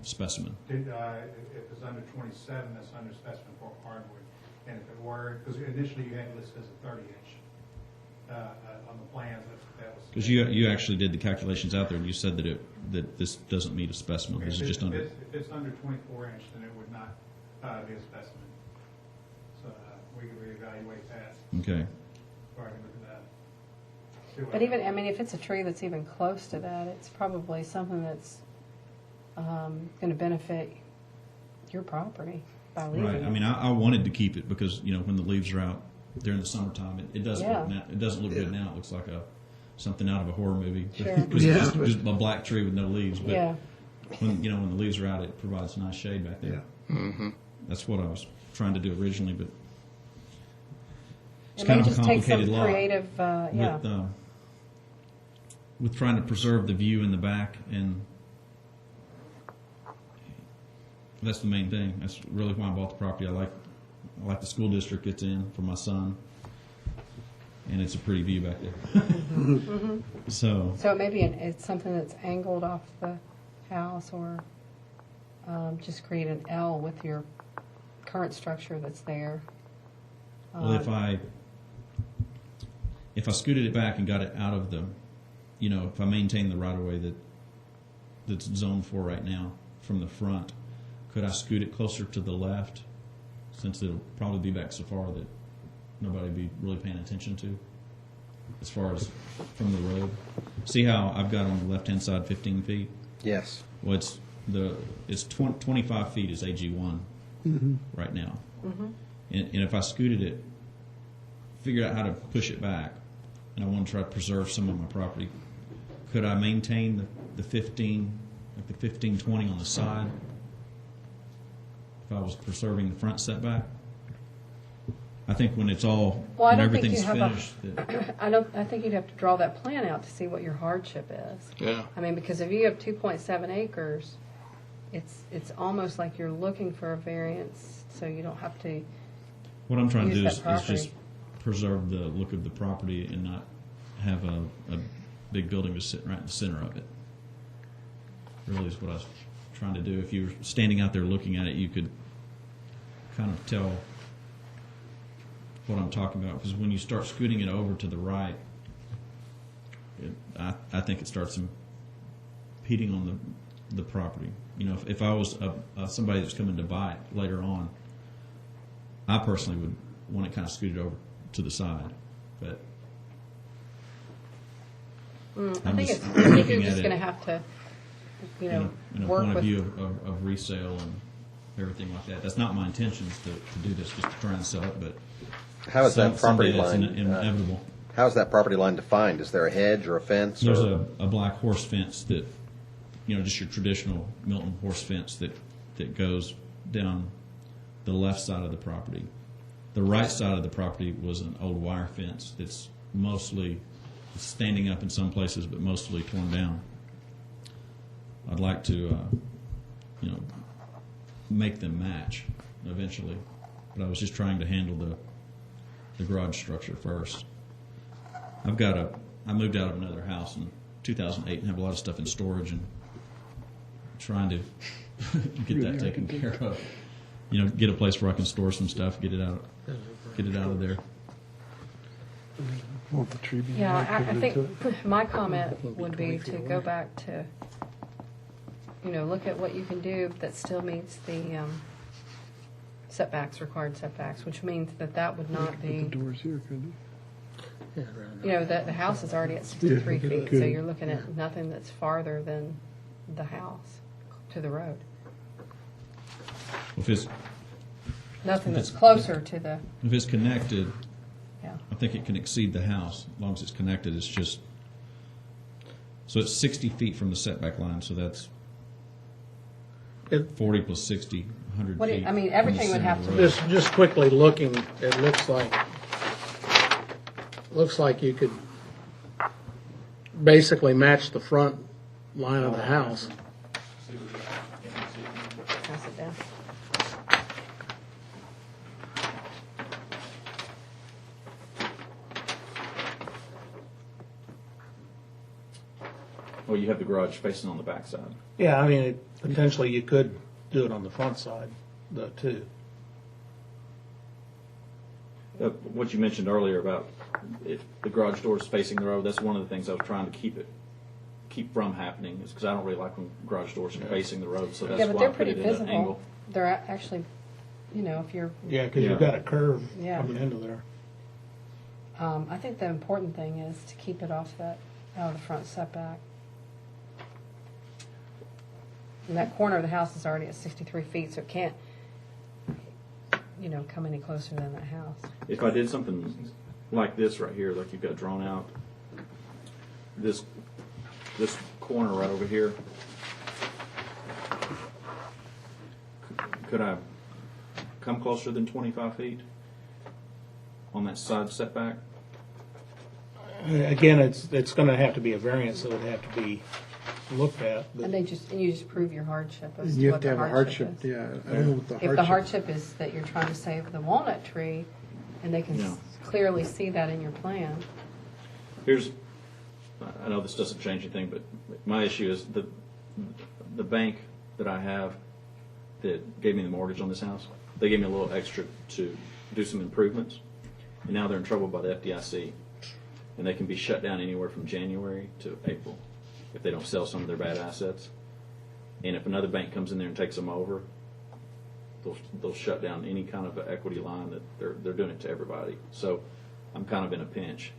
specimen. If it's under 27, that's under specimen for hardwood. And if it were, because initially you had it listed as a 30-inch on the plans, that was. Because you actually did the calculations out there, and you said that this doesn't meet a specimen. This is just under. If it's under 24-inch, then it would not be a specimen. So we could reevaluate that. Okay. Or I can look at that. But even, if it's a tree that's even close to that, it's probably something that's going to benefit your property by leaving Right. it. I wanted to keep it because when the leaves are out during the summertime, it doesn't Yeah. look it doesn't look good now. It looks like something out of a horror movie. Sure. Because Yeah. it's just a black tree with no leaves. But Yeah. when the leaves are out, it provides nice shade back there. Yeah. That's what I was trying to do originally, but it's It kind may of a just take some complicated lot. creative, With trying to preserve the view in the back, and that's the main thing. That's really why I bought the property. I like the school district it's in for my son, and it's a pretty view back there. So So maybe it's something that's angled off the house, or just create an L with your current structure that's there. well, if I scooted it back and got it out of the, if I maintain the right of way that's zoned for right now from the front, could I scoot it closer to the left, since it'll probably be back so far that nobody would be really paying attention to, as far as from the road? See how I've got on the left-hand side 15 feet? Yes. Well, it's 25 feet is AG1 right now. And if I scooted it, figured out how to push it back, and I want to try to preserve some of my property, could I maintain the 15, like the 15, 20 on the side, if I was preserving the front setback? I think when it's all, Well, I when don't think everything's you have finished, I think you'd have to draw that plan out to see what your hardship is. Yeah. Because if you have 2.7 acres, it's almost like you're looking for a variance, so you don't have to. what I'm trying to use do that is property. just preserve the look of the property and not have a big building just sitting right in the center of it. Really is what I was trying to do. If you were standing out there looking at it, you could kind of tell what I'm talking about. Because when you start scooting it over to the right, I think it starts impeding on the property. If I was somebody that's coming to buy it later on, I personally would want it kind of scooted over to the side. But I think just you're looking at just it going to have to, in a work point of with. view of resale and everything like that. That's not my intentions to do this, just to try and sell it, but How is that property someday line? it's inevitable. How is that property line defined? Is there a hedge or a fence? There's or? a black horse fence that, just your traditional Milton horse fence that goes down the left side of the property. The right side of the property was an old wire fence that's mostly standing up in some places, but mostly torn down. I'd like to, make them match eventually, but I was just trying to handle the garage structure first. I moved out of another house in 2008 and have a lot of stuff in storage, and trying to get that taken care of. Get a place where I can store some stuff, get it out of there. Want the tree being Yeah, I covered think into it? my comment would be to go back to, look at what you can do that still meets the setbacks, required setbacks, which means that would not Put the be, doors here, couldn't the house is already at 63 Yeah, feet, good. so you're looking at nothing that's farther than the house to the road. If it's, Nothing that's closer to the, if it's connected, yeah. I think it can exceed the house, as long as it's connected, it's just, so it's 60 feet from the setback line, so that's It- 40 plus 60, 100 What do feet. you- I mean, from the everything would center have of to the be- road. Just quickly looking, it looks like you could basically match the front line of the house. Pass it down. Well, you have the garage facing on the backside. Yeah, I mean, potentially you could do it on the front side, though, too. What you mentioned earlier about if the garage door is facing the road, that's one of the things I was trying to keep from happening, is because I don't really like when garage doors are facing the road, so Yeah, that's but why they're I put pretty it at an visible. angle. They're actually, if you're, Yeah, because you've Yeah. got a curve Yeah. coming into there. I think the important thing is to keep it off out of the front setback. And that corner of the house is already at 63 feet, so it can't, come any closer than that house. If I did something like this right here, like you've got drawn out, this corner right over here, could I come closer than 25 feet on that side setback? Again, it's going to have to be a variance, so it would have to be looked at. but- And you just prove your hardship as to You have what to the have a hardship hardship, is. yeah. I don't know what the If the hardship is that you're trying to save the walnut tree, and they can Yeah. clearly see that in your plan. I know this doesn't change anything, but my issue is the bank that I have that gave me the mortgage on this house, they gave me a little extra to do some improvements, and now they're in trouble by the FDIC, and they can be shut down anywhere from January to April if they don't sell some of their bad assets. And if another bank comes in there and takes them over, they'll shut down any kind of equity line that they're doing it to everybody. So I'm kind of in a pinch.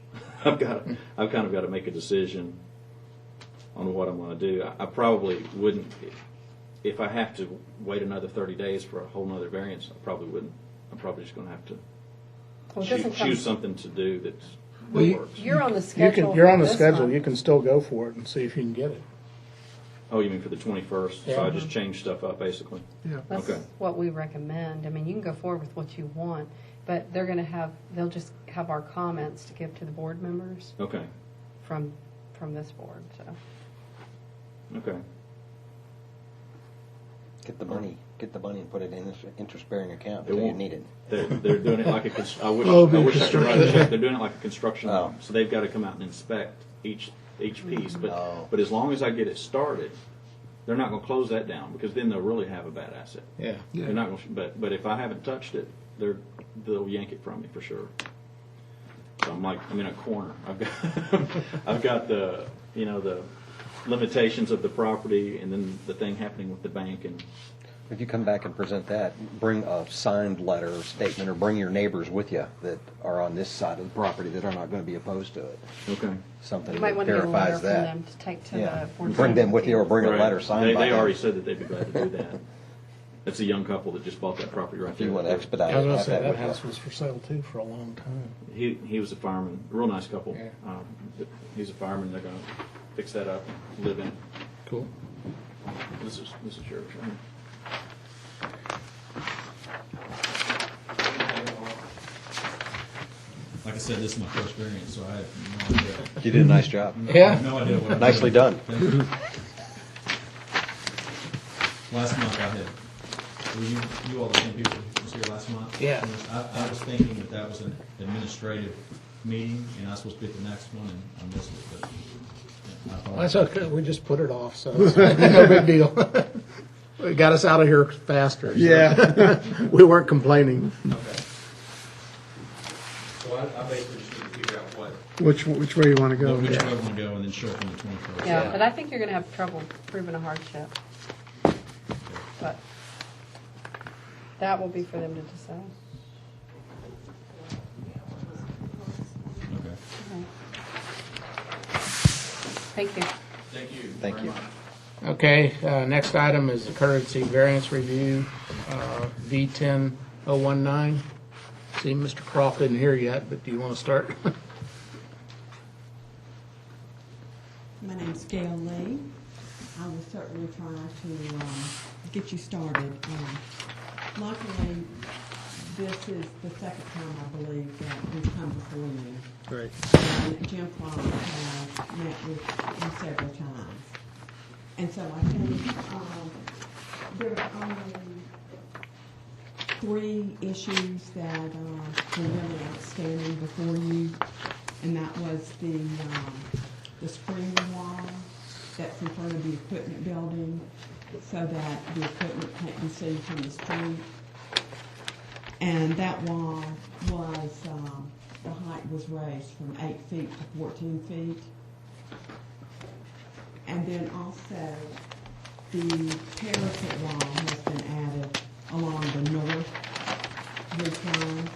I've kind of got to make a decision on what I'm going to do. I probably wouldn't, if I have to wait another 30 days for a whole nother variance, I probably wouldn't. I'm probably just going to have to Well, it doesn't come- choose something to do that Well, works. You're on the You schedule. can, you're on for the this schedule, month. you can still go for it and see if you can get it. Oh, you mean for the 21st? So I Yeah. just changed stuff up, basically? Yeah. That's Okay. what we recommend. I mean, you can go forward with what you want, but they'll just have our comments to give to the board members Okay, from this board, so. okay. Get the money and put it in this interest-bearing account It until you won't. need it. They're doing it like a, I wish Oh, I could construction. write a check. They're doing it like a construction Oh. loan. So they've got to come out and inspect each piece. Oh. But as long as I get it started, they're not going to close that down, because then they'll really have a bad asset. Yeah. They're not going to, but if I haven't touched it, they'll yank it from me for sure. So I'm in a corner. I've got the limitations of the property, and then the thing happening with the bank, and If you come back and present that, bring a signed letter or statement, or bring your neighbors with you that are on this side of the property that are not going to be opposed to it. okay. Something You might that want to get a letter verifies from that. them to take to Yeah. the board. Bring them with you, or bring a Right. letter signed by They them. already said that they'd be glad to do that. That's a young couple that just bought that property right If there. you want to expedite I was it, going to have say, that that with you. house was for sale too for a long time. He was a fireman, a real nice couple. Yeah. He's a fireman. They're going to fix that up and live in it. Cool. This is yours. Right? Like I said, this is my first variance, so I have no idea. You did a nice job. I have no idea what I'm Nicely doing. done. Last month I had, were you all the same people who was here last month? Yeah. I was thinking that was an administrative meeting, and I was supposed to be at the next one, and I missed it, but. Yeah, I Well, that's apologize. okay, we just put it off, so it's no big deal. It got us out of here faster. so. Yeah. We weren't complaining. Okay. So I basically just need to figure out which way you want to go. Which way we want to go, and then show up on the 21st. Yeah, but I think you're gonna have trouble proving a hardship. But that will be for them to decide. Okay. Thank you. Thank you. Okay, next item is the courtesy variance review, V10019. See, Mr. Croft isn't here yet, but do you want to start? My name's Gail Lee. I will certainly try to get you started. Luckily, this is the second time, I believe, that we've come before you. Great. And Jim Clark has met with you several times. And so I think there are only 3 issues that were really outstanding before you, and that was the screening wall that's in front of the equipment building so that the equipment can't be seen from the street. And that wall was, the height was raised from 8 feet to 14 feet. And then also, the parapet wall has been added along the north ridge line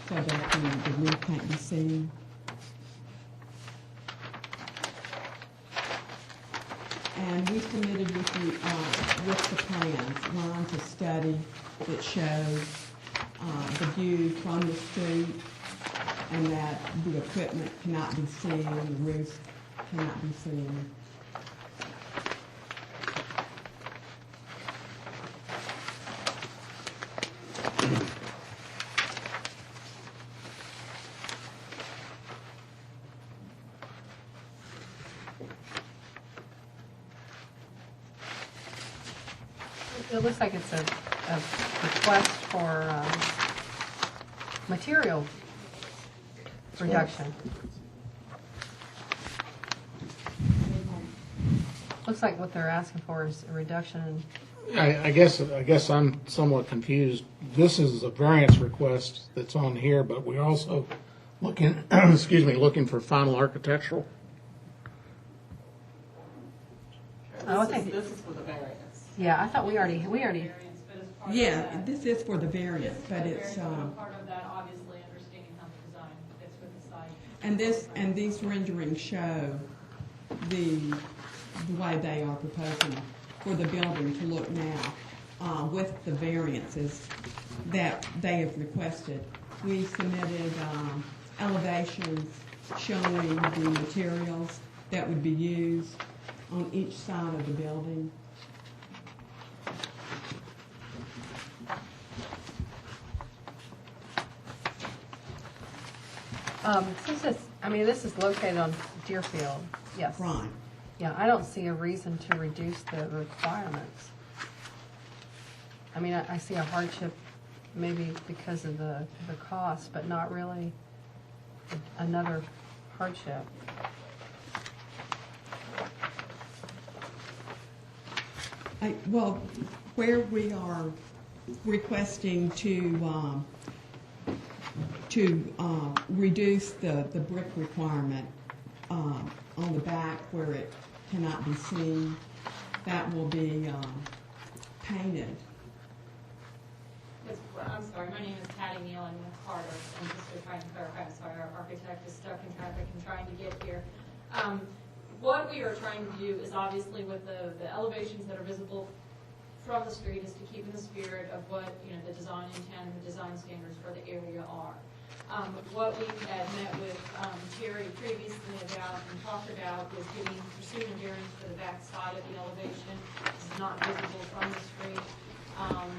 so that the roof can't be seen. And we submitted with the plans, lines of study that show the view from the street and that the equipment cannot be seen, the roof cannot be seen. It looks like it's a request for material reduction. Looks like what they're asking for is a reduction in, I guess I'm somewhat confused. This is a variance request that's on here, but we're also looking, looking for final architectural. I think, This is for the variance. yeah, I thought we already, Yeah, this is for the variance, but it's, Part of that, obviously, understanding how the design fits with the site. and these renderings show the way they are proposing for the building to look now, with the variances that they have requested. We submitted, elevations showing the materials that would be used on each side of the building. since this, I mean, this is located on Deerfield, yes. Right. Yeah, I don't see a reason to reduce the requirements. I mean, I see a hardship maybe because of the cost, but not really another hardship. Well, where we are requesting to reduce the brick requirement on the back where it cannot be seen, that will be painted. I'm sorry, my name is Patty Neal, I'm with Carter, and just to try and clarify, I'm sorry, our architect is stuck in traffic and trying to get here. What we are trying to do is obviously with the elevations that are visible from the street is to keep in the spirit of what, the design intent and the design standards for the area are. What we had met with Terry previously about and talked about was pursuing a variance for the back side of the elevation. This is not visible from the street, and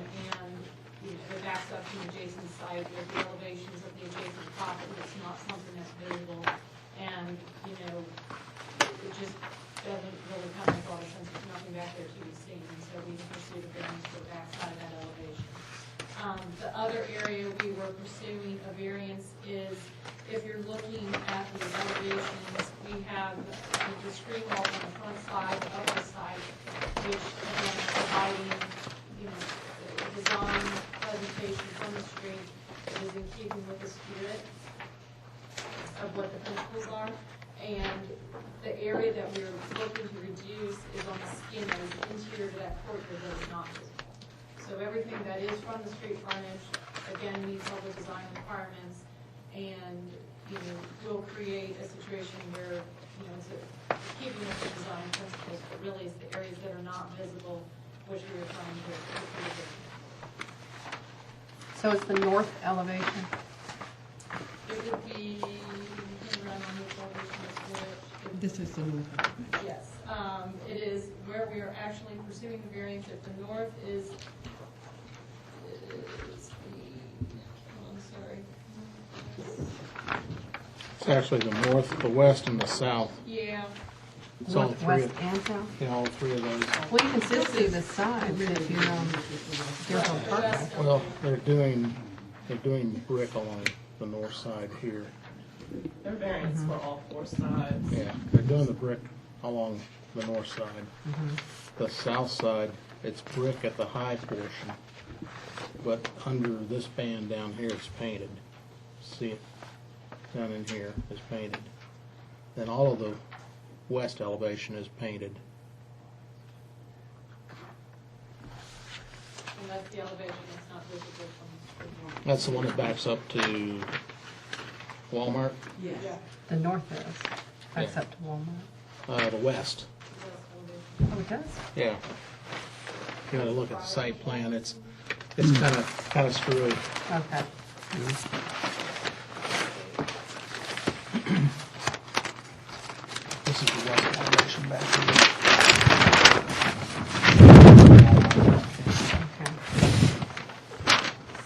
it backs up to the adjacent site with the elevations of the adjacent property. It's not something that's visible, and it just doesn't really come with a lot of sense. There's nothing back there to be seen, and so we pursued a variance for the back side of that elevation. The other area we were pursuing a variance is, if you're looking at the elevations, we have the screen wall on the front side of the site, which again is providing, the design presentation from the street is in keeping with the spirit of what the principles are. And the area that we're looking to reduce is on the skin that is interior to that courtyard that is not visible. So everything that is from the street frontage, again, meets all the design requirements, and, you know, will create a situation where, you know, it's keeping with the design principles, but really it's the areas that are not visible, which we are trying to improve. So it's the north elevation? It would be, around on which elevation is which. This is the north elevation. Yes, it is where we are actually pursuing the variance. If the north is the, I'm sorry. It's actually the north, the west, and the south. Yeah, It's all three West of, and south? yeah, all three of those. Well, you can still see the sides if you're on Parkway. Well, they're doing brick along the north side here. Their variance for all four sides. Yeah, they're doing the brick along the north side. The south side, it's brick at the high portion, but under this band down here, it's painted. See it? Down in here is painted. Then all of the west elevation is painted. and that's the elevation that's not visible from the street. That's the one that backs up to Walmart, Yes. The north is, backs up to Walmart. the west. Oh, it does? Yeah. You gotta look at the site plan, it's kind of screwy. Okay. This is the west elevation back here. Okay.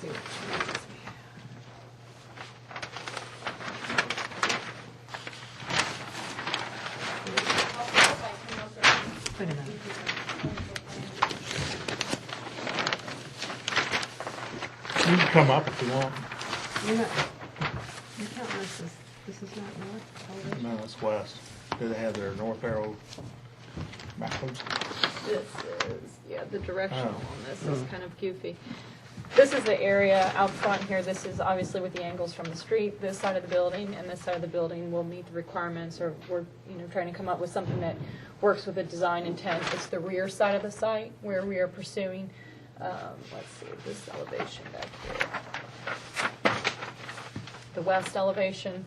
See what Wait a minute. You can come up if you want. You're not, you're counting this is not north elevation? No, it's west. Do they have their north arrow backwards? This is, yeah, the directional Oh. on this is kind of goofy. This is the area out front here. This is obviously with the angles from the street. This side of the building and this side of the building will meet the requirements, or we're, you know, trying to come up with something that works with the design intent. It's the rear side of the site where we are pursuing, let's see, this elevation back here. The west elevation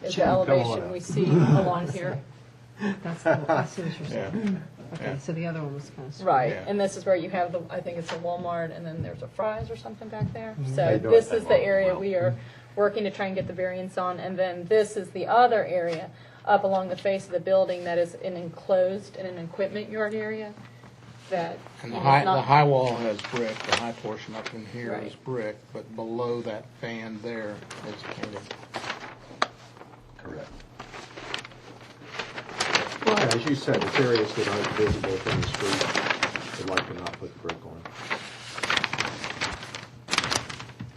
is the elevation we see along here. That's the, I see what you're saying. Okay, so the other one was kind of. Right, Yeah. and this is where you have the, I think it's a Walmart, and then there's a Fry's or something back there. Mm-hmm. So this is the area we are working to try and get the variance on, and then this is the other area up along the face of the building that is an enclosed and an equipment yard area that. And you the know, is high, not- the high wall has brick, the high portion up in here is Right. brick, but below that band there is painted. Correct. Well, As you said, it's areas that aren't visible from the street, we'd like to not put the brick on.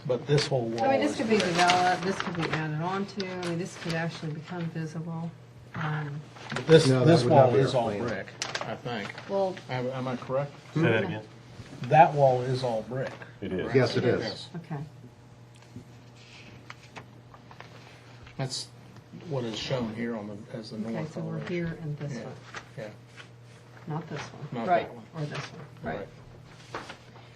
But this whole wall I mean, this is could be brick. developed, this could be added on to, I mean, this could actually become visible. But this, No, that this would not wall be is our all plan. brick, I think. Well, Am I correct? Say that again. That wall is all brick. It is. Yes, it is. Yes. okay. That's what is shown here on the, as the Okay, north so we're elevation. here and this Yeah. one, Yeah, not this one, not Right. that one. or this one. Right.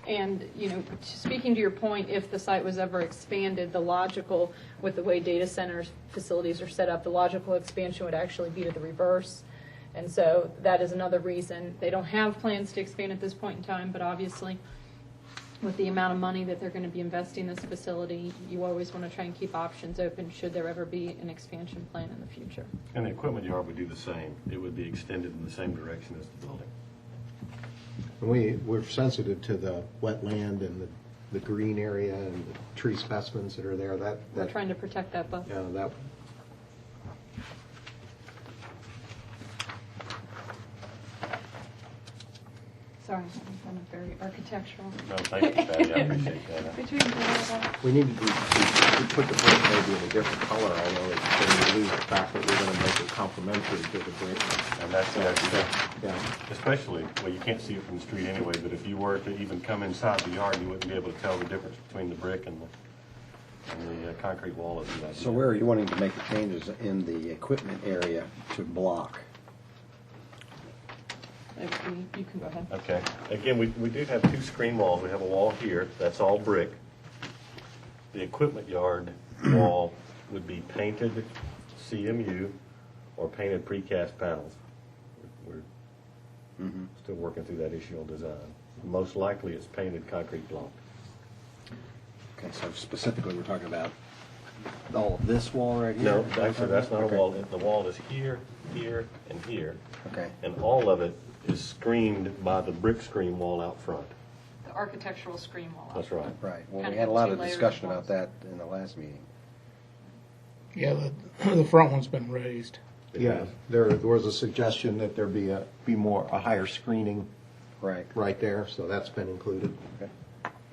And, you know, speaking to your point, if the site was ever expanded, the logical, with the way data centers facilities are set up, the logical expansion would actually be to the reverse. And so that is another reason. They don't have plans to expand at this point in time, but obviously, with the amount of money that they're going to be investing in this facility, you always want to try and keep options open should there ever be an expansion plan in the future. And the equipment yard would do the same. It would be extended in the same direction as the building. And we're sensitive to the wetland and the green area and the tree specimens that are there, We're trying to protect that buffer. yeah, that, Sorry, I'm very architectural. No, thank you, Patty. I appreciate that. Between the we need to put the brick maybe in a different color, although then we lose the fact that we're gonna make it complementary to the brick. And that's the idea. Yeah, Especially, well, you can't see it from the street anyway, but if you were to even come inside the yard, you wouldn't be able to tell the difference between the brick and And the concrete wall is that. So where are you wanting to make the changes in the equipment area to block? You can go ahead. Okay. Again, we do have two screen walls. We have a wall here, that's all brick. The equipment yard wall would be painted CMU or painted precast panels. We're still working through that issue on design. Most likely it's painted concrete block. Okay, so specifically, we're talking about all of this wall right here? No, actually, that's not a Okay. wall. The wall is here, here, and here. Okay. And all of it is screened by the brick screen wall out front. The architectural screen wall. That's right. Right. Well, Kind we of had a lot two of layers discussion walls. about that in the last meeting. Yeah, the front one's been raised. Yeah, there was a suggestion that there be a higher screening right there, so that's been included. Okay.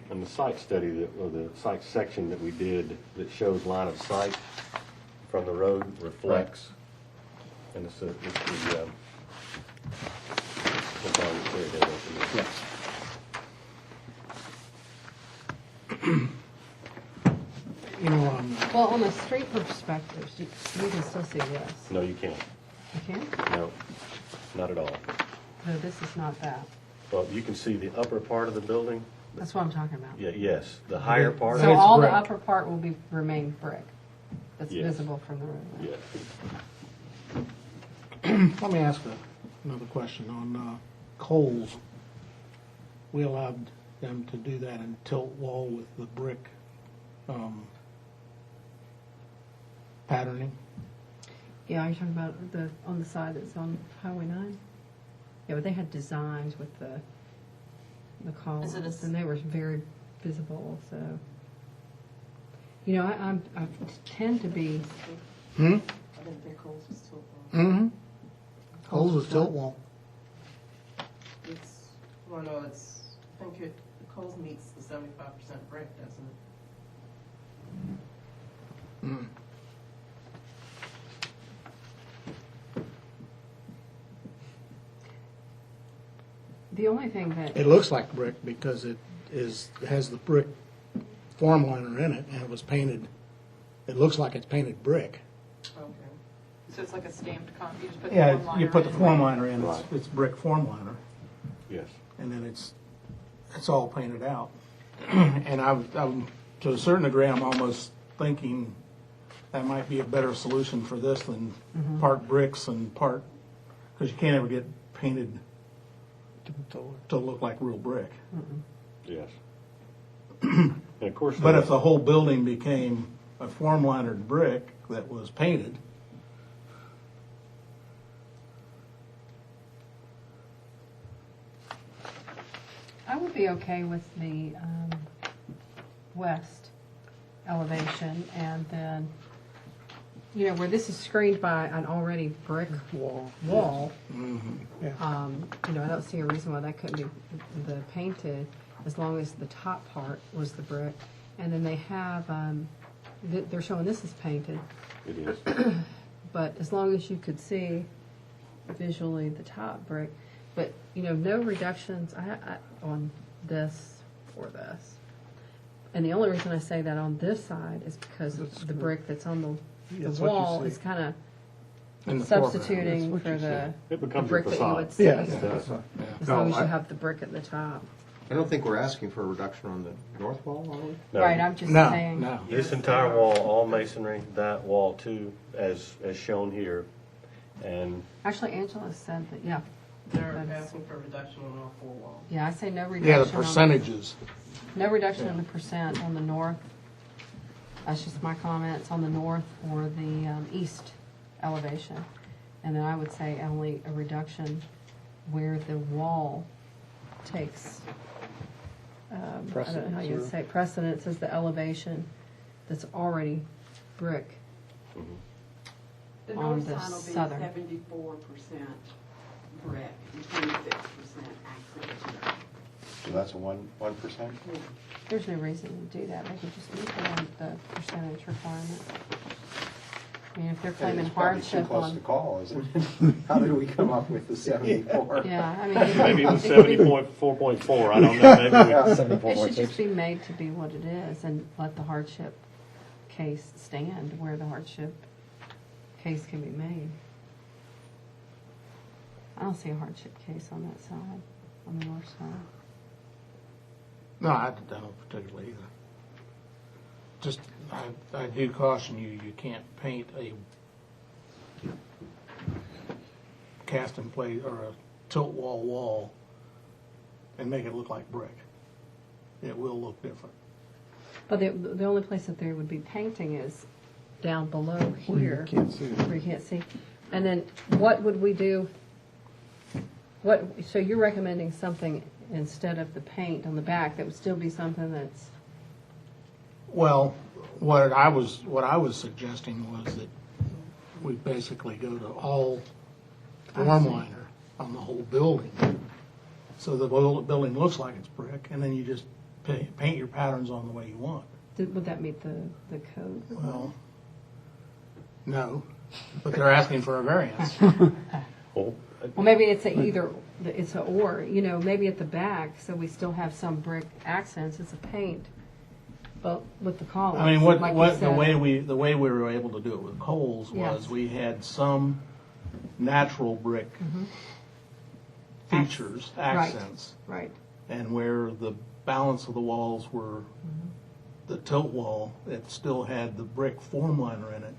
And the site study, or the site section that we did that shows line of sight from the road reflects. And it's the Yes. You know, Well, on the street perspective, you can still see this. No, you can't. You can't? No, not at all. No, this is not that. Well, you can see the upper part of the building. That's what I'm talking about. Yeah, yes, the higher part. So of all the brick. upper part will remain brick. That's Yes. visible from the road. Yes. let me ask another question on Coles. We allowed them to do that in tilt wall with the brick patterning. Yeah, you're talking about on the side that's on Highway 9? Yeah, but they had designs with the columns, and they were very visible, so. You know, I tend to be. Hmm? I think their Coles was tilt wall. Mm-hmm. Coles is tilt wall. It's, well, no, it's, I think Coles meets the 75% brick, doesn't it? Mm. The only thing that. It looks like brick because it has the brick form liner in it, and it was painted. It looks like it's painted brick. Okay. So it's like a stamped you just put the Yeah, form liner you put the in. form liner in. Right. It's brick form liner, Yes. and then it's all painted out. And I'm to a certain degree, I'm almost thinking that might be a better solution for this than part bricks and part, because you can't ever get painted to look like real brick. Yes. And of course. But if the whole building became a form linered brick that was painted, I would be okay with the west elevation, and then, you know, where this is screened by an already brick wall. yeah. You know, I don't see a reason why that couldn't be the painted, as long as the top part was the brick. And then they have, they're showing this is painted, It is. but as long as you could see visually the top brick, but, you know, no reductions on this or this. And the only reason I say that on this side is because the brick that's on the That's what you wall see. is kind In of the foreground. substituting That's what for you the It the becomes brick your that you facade. would see. Yeah. That's yeah. As No, long as you I- have the brick at the top. I don't think we're asking for a reduction on the north wall, are we? No. Right, I'm just No, saying. no. This entire wall, all masonry, that wall too, as shown here. And Actually, Angela said that, yeah. They're That's- asking for a reduction on all four walls. Yeah, I say no reduction. Yeah, the on- percentages. No reduction in the percent on the north. That's just my comments on the north or the east elevation. And then I would say only a reduction where the wall takes, I don't know how you would say, precedence as the elevation that's already brick. The On north the side will be southern. 74% brick and 26% accent. So that's a 1%? There's no reason to do that. They could just leave it on the percentage requirement. I mean, if they're claiming hardship Close on. to call, isn't it? How did we come up with the 74? Yeah, I mean. maybe it was could be- 70.4.4, I don't know, maybe we. It should just be made to be what it is and let the hardship case stand where the hardship case can be made. I don't see a hardship case on that side, on the north side. No, I don't particularly either. Just, I do caution you, you can't paint a cast in place or a tilt wall and make it look like brick. It will look different. But the only place that there would be painting is down below Where you here. can't see it. Where you can't see. And then what would we do? So you're recommending something instead of the paint on the back that would still be something that's, Well, what I was suggesting was that we basically go to all form liner on the whole building. So the whole building looks like it's brick, and then you just paint your patterns on the way you want. would that meet the code? Well, no, but they're asking for a variance. Well, Well, maybe it's it's a or, maybe at the back, so we still have some brick accents, it's a paint, but with the columns. I mean, like you the said. way we were able to do it with Coles was Yes. we had some natural brick features, accents. Right, And where the balance of the walls were the tilt wall, it still had the brick form liner in it,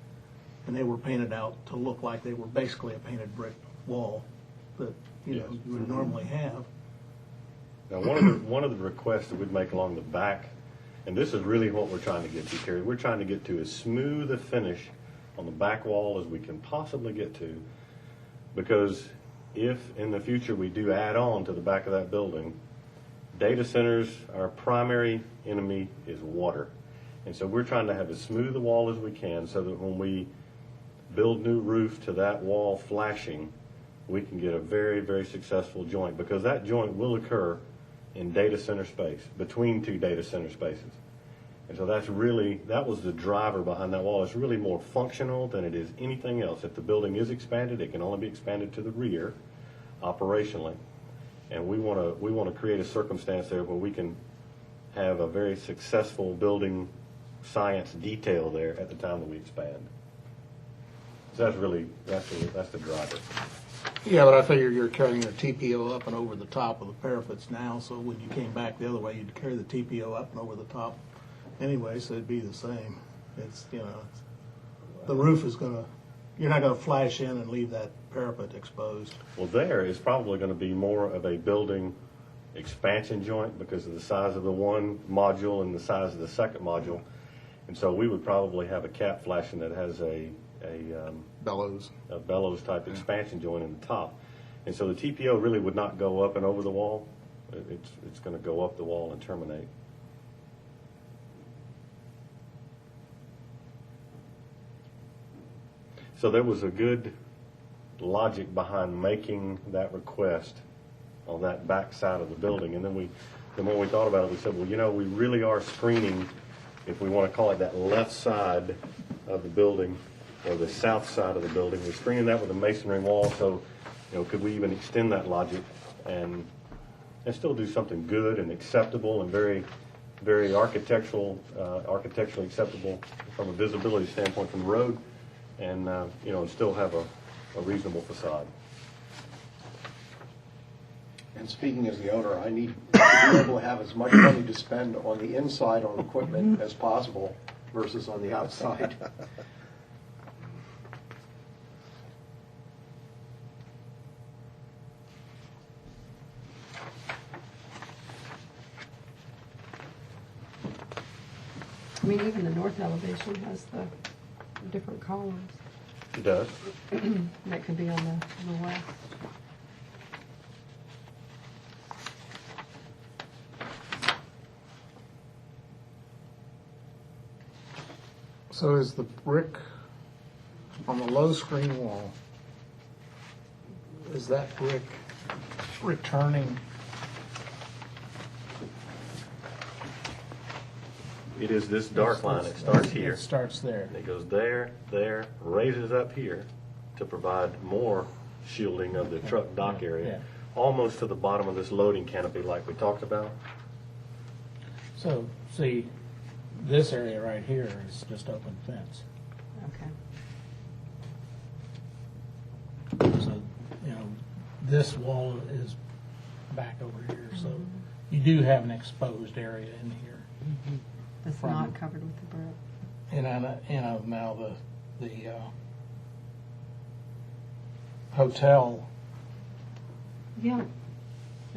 and they were painted out to look like they were basically a painted brick wall that, you would normally have. Now, one of the requests that we'd make along the back, and this is really what we're trying to get to, Terry, we're trying to get to as smooth a finish on the back wall as we can possibly get to, because if in the future we do add on to the back of that building, data centers, our primary enemy is water. And so we're trying to have as smooth a wall as we can so that when we build new roof to that wall flashing, we can get a very, very successful joint, because that joint will occur in data center space, between two data center spaces. And so that was the driver behind that wall. It's really more functional than it is anything else. If the building is expanded, it can only be expanded to the rear operationally. And we want to create a circumstance there where we can have a very successful building science detail there at the time that we expand. So that's the driver. Yeah, but I figure you're carrying your TPO up and over the top of the parapets now, so when you came back the other way, you'd carry the TPO up and over the top anyway, so it'd be the same. It's, the roof is you're not gonna flash in and leave that parapet exposed. Well, there is probably going to be more of a building expansion joint because of the size of the one module and the size of the second module. And so we would probably have a cap flashing that has a Bellows type expansion joint in the top. And so the TPO really would not go up and over the wall. It's going to go up the wall and terminate. So there was a good logic behind making that request on that back side of the building. And then when we thought about it, we said, well, we really are screening, if we want to call it that left side of the building or the south side of the building, we're screening that with a masonry wall. So, could we even extend that logic and still do something good and acceptable and very, very architecturally acceptable from a visibility standpoint from the road, and and still have a reasonable facade. And speaking as the owner, I need to be able to have as much money to spend on the inside on equipment as possible versus on the outside. I mean, even the north elevation has the different columns. It does. That could be on the west. So is the brick on the low screen wall, is that brick returning? It is this dark line. It starts here. It starts there. And it goes there, raises up here to provide more shielding of the truck dock area, almost to the bottom of this loading canopy like we talked about. So, see, This area right here is just open fence. Okay. So, this wall is back over here, so you do have an exposed area in here. That's From- not covered with the brick. And now the hotel Yeah,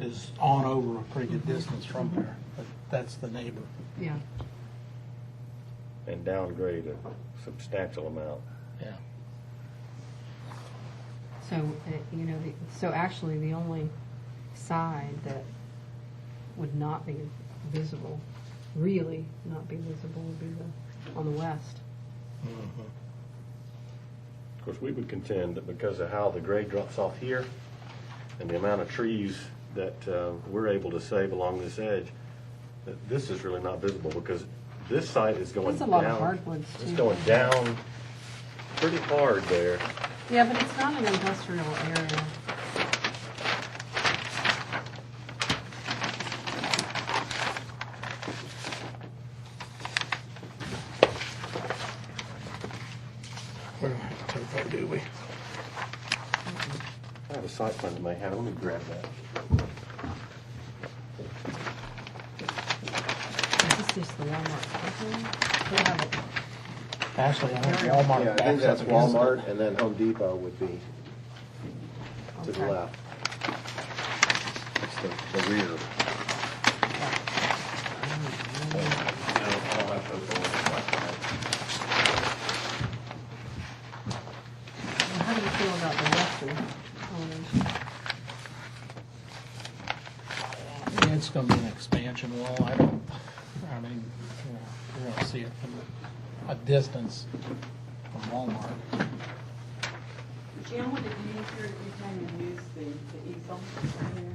is on over a pretty good distance from there, but that's the neighbor. yeah. And downgrade a substantial amount. Yeah. So, so actually, the only side that would not be visible, really not be visible, would be on the west. Of course, we would contend that because of how the grade drops off here and the amount of trees that we're able to save along this edge, that this is really not visible because this site is going There's down. a lot of hardwoods, It's too. going down pretty hard there. Yeah, but it's not an industrial area. We don't have to take that, do we? I have a site plan that may have, let me grab that. Is this just the Walmart parking? They have it. Actually, I think Walmart Yeah, I think backs that's up against it. Walmart, and then Home Depot would be to the Okay. left. It's the rear. How do you feel about the western elevation? It's gonna be an expansion wall. I mean, you're gonna see it from a distance from Walmart. Jim, would it be easier every time you use the easel here?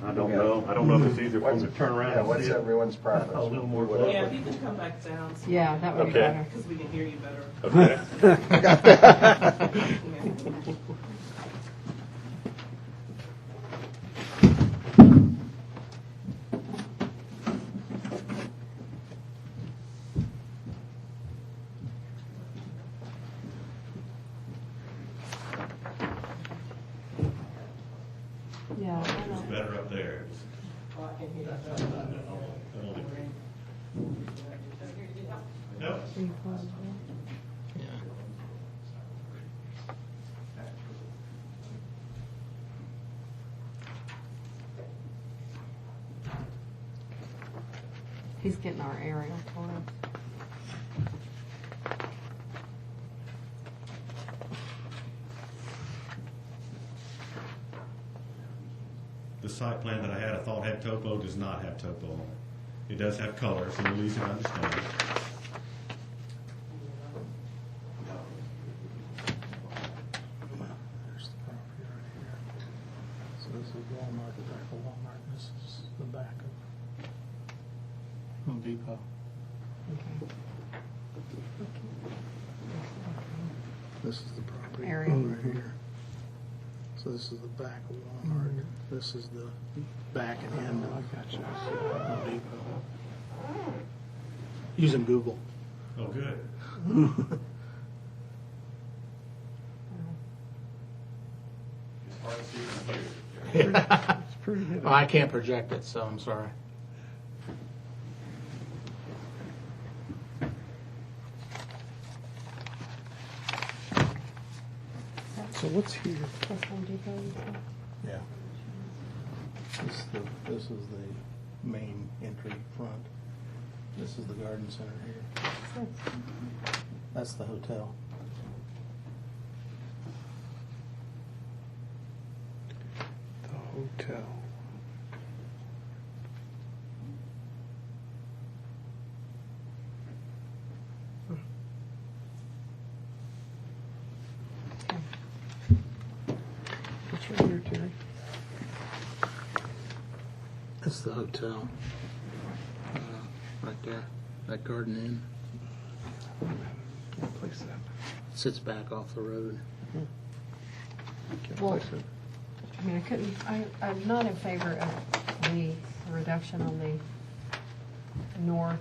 I don't know. I don't know if it's easier for them to turn around. Yeah, and what's see it. everyone's preference? A little more. Yeah, if you could come back down. so- Yeah, that would be Okay. better. Because we can hear you better. Okay. Yeah, I It was know. better up there. Oh, I can hear you better. Nope. Yeah. He's getting our aerial for us. The site plan that I thought had topo does not have topo on it. It does have color, so at least I understand. There's the property right here. So this is Walmart, the back of Walmart, and this is the back of Home Depot. This is the property Area. over here. So this is the back of Walmart. This is the back and end of Home Depot. Using Google. Oh, good. It's hard to see from here. Well, I can't project it, so I'm sorry. So what's here? That's Home Depot. you said? Yeah. This is the main entry front. This is the garden center here. That's the hotel. The hotel. What's your here, Terry? That's the hotel. Right there, that garden inn. Can't place that. Sits back off the road. Can't Well, place it. I mean, I'm not in favor of the reduction on the north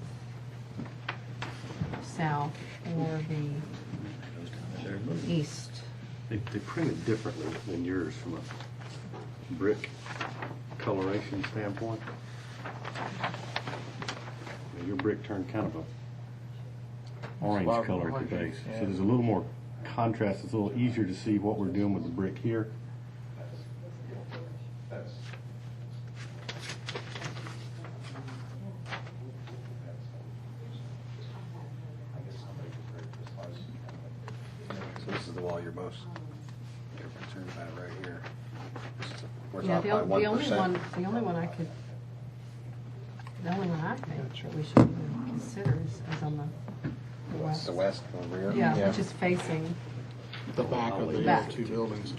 south or the east. They print it differently than yours from a brick coloration standpoint. Your brick turned kind of a orange color at the base. So there's a little more contrast. It's a little easier to see what we're doing with the brick here. So this is the wall you're concerned about right here. This is where it's Yeah, off the by only 1%. one I think that we should even consider is on the west. The west over here? Yeah, which is facing, The back of the Back. two buildings.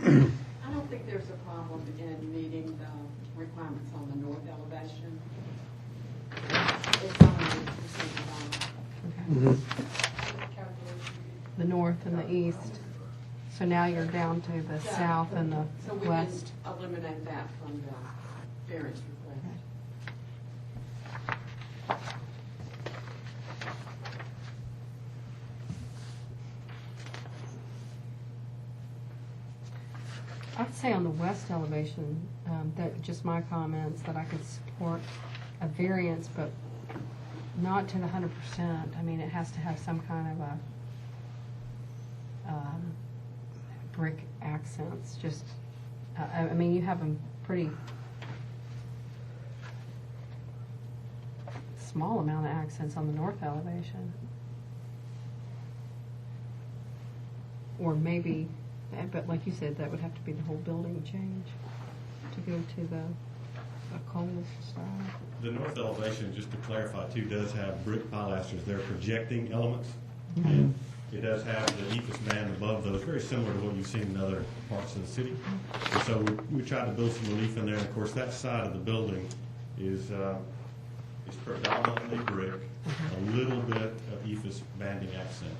I don't think there's a problem in meeting the requirements on the north elevation. It's only 8% the north and the east. So now you're down to the south and the So we west. can eliminate that from the variance request. I'd say on the west elevation, that just my comments, that I could support a variance, but not to the 100%. I mean, it has to have some kind of a brick accents, just, I mean, you have them pretty small amount of accents on the north elevation. Or maybe, but like you said, that would have to be the whole building change to go to a cold style. The north elevation, just to clarify too, does have brick pilasters. They're projecting elements. And it does have the ephes band above those, very similar to what you've seen in other parts of the city. And so we tried to build some relief in there. Of course, that side of the building is predominantly brick, a little bit of ephes banding accent.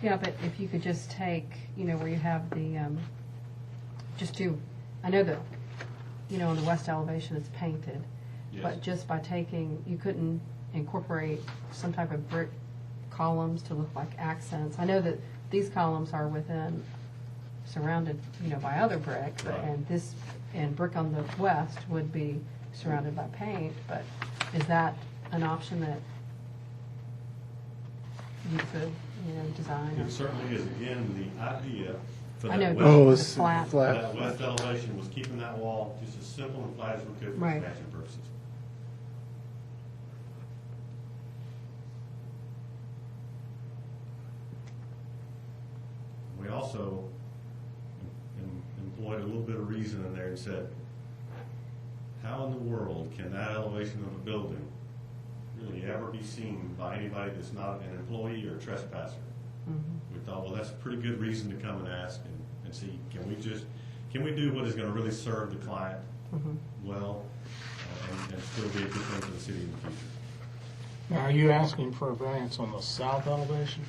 Yeah, but if you could just take, where you have the, just do, I know that, on the west elevation it's painted, but just by taking, you couldn't incorporate some type of brick columns to look like accents. I know that these columns are surrounded, by other brick, and brick on the west would be surrounded by paint, but is that an option that you could, design? It certainly is. Again, the idea for I that know, west, it's flat. that west elevation was keeping that wall just as simple and flat as we could for Right. expansion purposes. We also employed a little bit of reason in there and said, how in the world can that elevation of a building really ever be seen by anybody that's not an employee or a trespasser? We thought, well, that's a pretty good reason to come and ask and see, can we do what is going to really serve the client well and still be a good thing for the city in the future? Now, are you asking for a variance on the south elevation?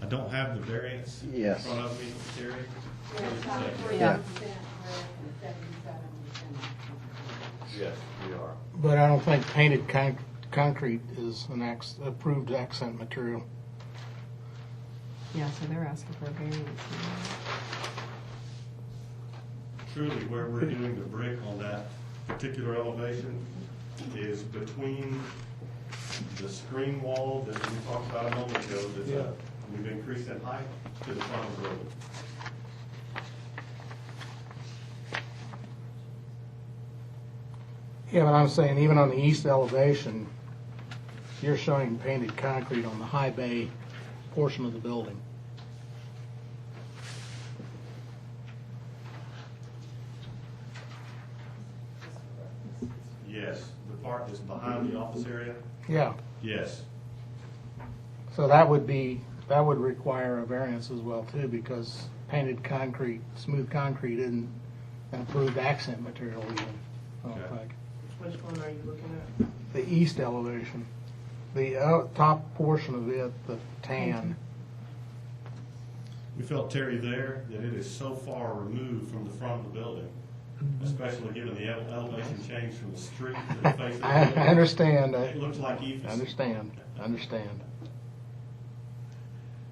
I don't have the variance Yes. in front of me, Terry. Yeah. Yes, we are. But I don't think painted concrete is an approved accent material. Yeah, so they're asking for a variance. Truly, where we're doing the brick on that particular elevation is between the screen wall that we talked about a moment ago, we've increased in height to the front of the building. Yeah, but I'm saying even on the east elevation, you're showing painted concrete on the high bay portion of the building. Yes, the part that's behind the office area, Yeah, yes. so that would require a variance as well too, because painted concrete, smooth concrete isn't an approved accent material even, I don't Okay. think. Which one are you looking at? The east elevation. The top portion of it, the tan. We felt, Terry, there that it is so far removed from the front of the building, especially given the elevation change from the street to the face of the I building. understand. It looks like Ephes. I understand.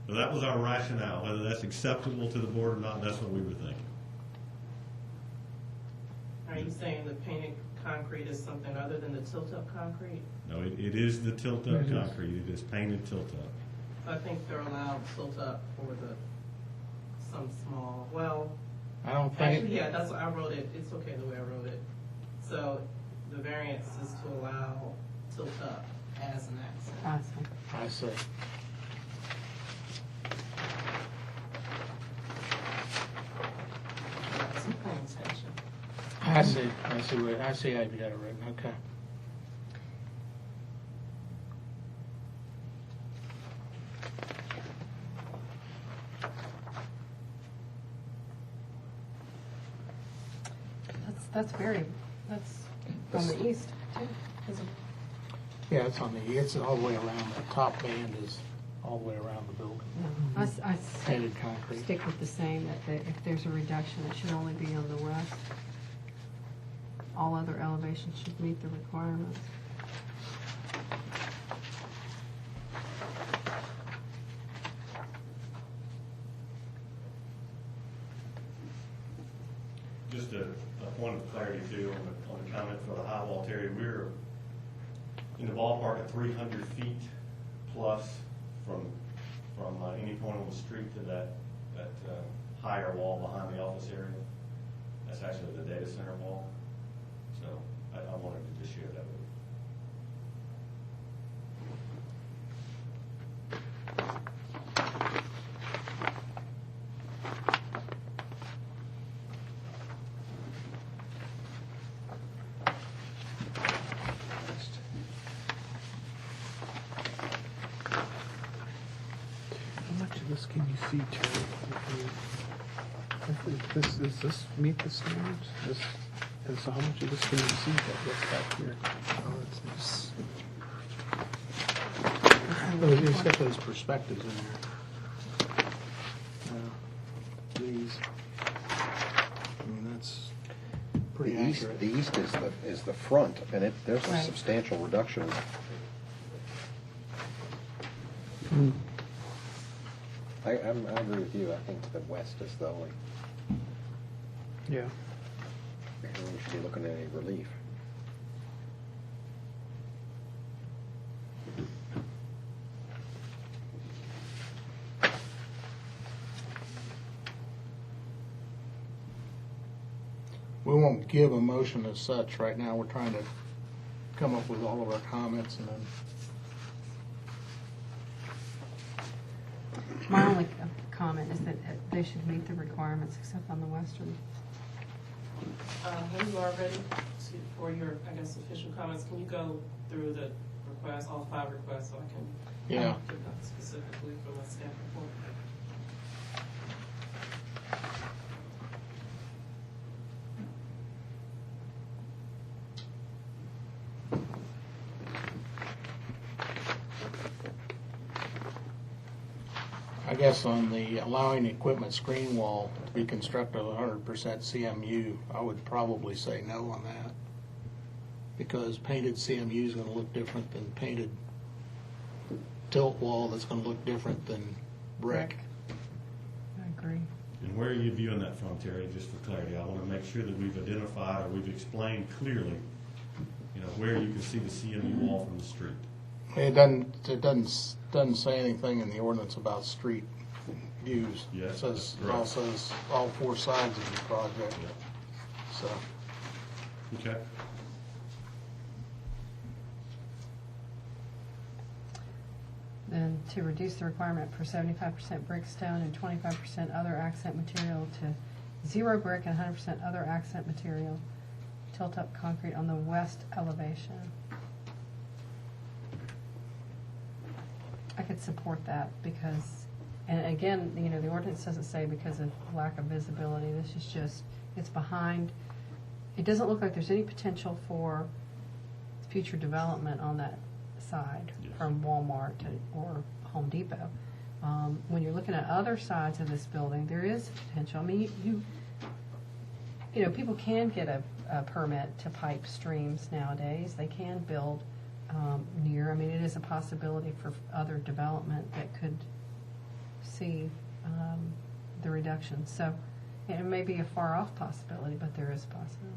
So that was our rationale. Whether that's acceptable to the board or not, that's what we were thinking. Are you saying the painted concrete is something other than the tilt-up concrete? No, it is the tilt-up concrete. It is painted tilt-up. I think they're allowed tilt-up for some small, well, I don't think. actually, yeah, that's what I wrote it. It's okay the way I wrote it. So the variance is to allow tilt-up as an accent. I see. Some plain attention. I see how you got it written, okay. That's on the east, too. Yeah, it's all the way around, the top band is all the way around the building. I Painted concrete. stick with the same, that if there's a reduction, it should only be on the west. All other elevations should meet the requirements. Just a point of clarity too on the comment for the high wall, Terry. We're in the ballpark of 300 feet plus from any point on the street to that higher wall behind the office area. That's actually the data center wall. So I wanted to just share that with you. How much of this can you see, Terry? Does this meet the standards? And so how much of this can you see that's back here? It's got those perspectives in there. These, I mean, that's pretty accurate. The east is the front, and there's a Right. substantial reduction. I agree with you. I think the west is the only, Yeah. we should be looking at any relief. We won't give a motion as such right now. We're trying to come up with all of our comments and then. My only comment is that they should meet the requirements except on the western. When you are ready for your, I guess, official comments, can you go through the requests, all 5 requests, so I can Yeah. give that specifically from a staff report? I guess on the allowing equipment screen wall to be constructed 100% CMU, I would probably say no on that. Because painted CMU is gonna look different than painted tilt wall that's gonna look different than brick. I agree. And where are you viewing that from, Terry, just for clarity? I want to make sure that we've identified or we've explained clearly, where you can see the CMU wall from the street. It doesn't say anything in the ordinance about street views. Yes, It says, that's correct. says all 4 sides of the project, so. Okay. Then to reduce the requirement for 75% brick stone and 25% other accent material to 0 brick and 100% other accent material, tilt-up concrete on the west elevation. I could support that because, and again, the ordinance doesn't say because of lack of visibility. This is just, it's behind. It doesn't look like there's any potential for future development on that side. Yes. from Walmart or Home Depot. When you're looking at other sides of this building, there is potential. I mean, you know, people can get a permit to pipe streams nowadays. They can build near. I mean, it is a possibility for other development that could see the reduction. So it may be a far off possibility, but there is a possibility.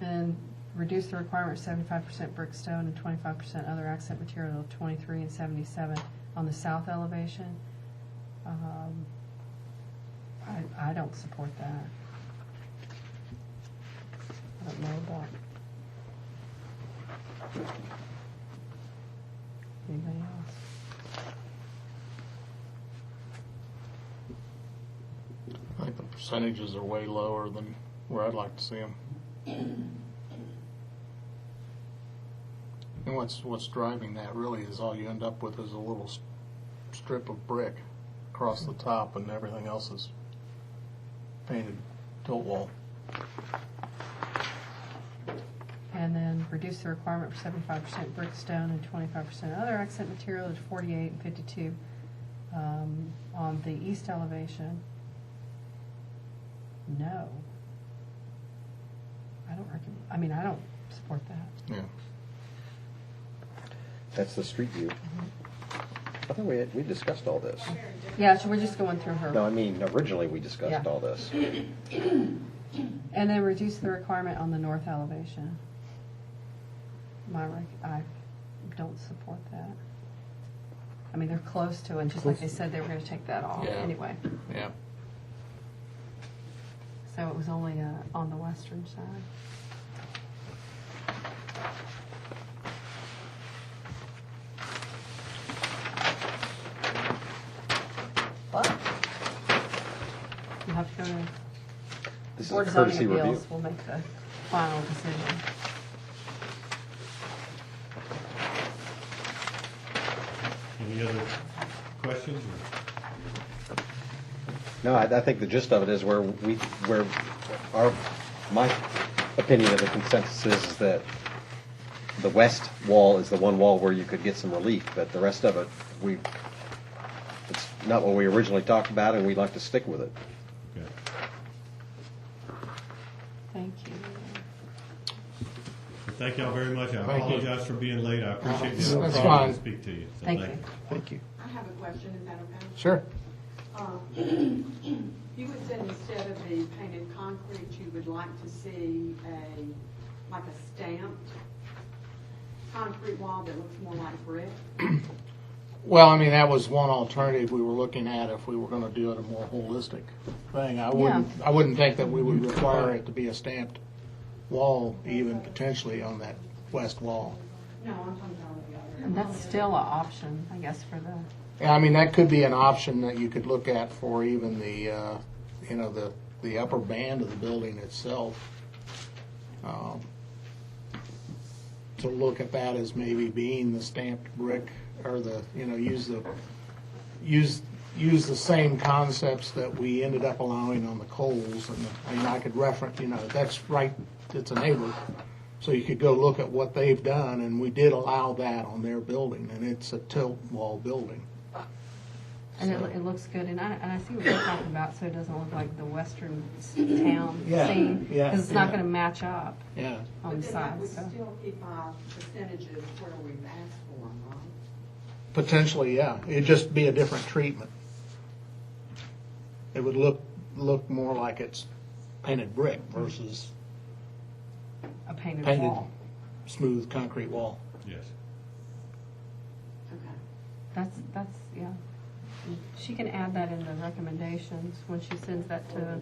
And reduce the requirement of 75% brick stone and 25% other accent material to 23 and 77 on the south elevation. I don't support that. I don't know about anybody else. I think the percentages are way lower than where I'd like to see them. And what's driving that really is all you end up with is a little strip of brick across the top, and everything else is painted tilt wall. And then reduce the requirement for 75% brick stone and 25% other accent material to 48 and 52 on the east elevation. No. I don't support that. Yeah. That's the street view. I thought we discussed all this. Yeah, so we're just going through her. No, I mean, originally we discussed Yeah. all this. And then reduce the requirement on the north elevation. I don't support that. I mean, they're close to it, and just like they said, they were going to take that off Yeah. anyway. Yeah. So it was only on the western side. But you have to go to This is Board a of Zoning courtesy review. Appeals. We'll make the final decision. Any other questions? No, I think the gist of it is my opinion of the consensus is that the west wall is the one wall where you could get some relief, but the rest of it, it's not what we originally talked about, and we'd like to stick with it. Okay. Thank you. Well, thank y'all very much. I Thank you. apologize for being late. I appreciate the That's opportunity fine. to speak to you. So Thank you. Thank you. I have a question, is that okay? Sure. You would said instead of the painted concrete, you would like to see like a stamped concrete wall that looks more like brick? Well, I mean, that was one alternative we were looking at if we were going to do it a more holistic thing. I wouldn't think that we would require it to be a stamped wall, even potentially on that west wall. No, I'm talking about the other. And that's still an option, I guess, for the. Yeah, I mean, that could be an option that you could look at for even the upper band of the building itself. To look at that as maybe being the stamped brick, or use the same concepts that we ended up allowing on the Coles. And I mean, I could reference, that's right, it's a neighbor. So you could go look at what they've done, and we did allow that on their building, and it's a tilt wall building. And it looks good, and I see what you're talking about, so it doesn't look like the western town Yeah, scene, yeah, because it's not yeah. going to match up Yeah. on the But then that side. would So. still keep our percentages where we've asked for them, right? Potentially, yeah. It'd just be a different treatment. It would look more like it's painted brick versus A painted painted wall. smooth concrete wall. Yes. Okay. That's yeah. She can add that in the recommendations when she sends that to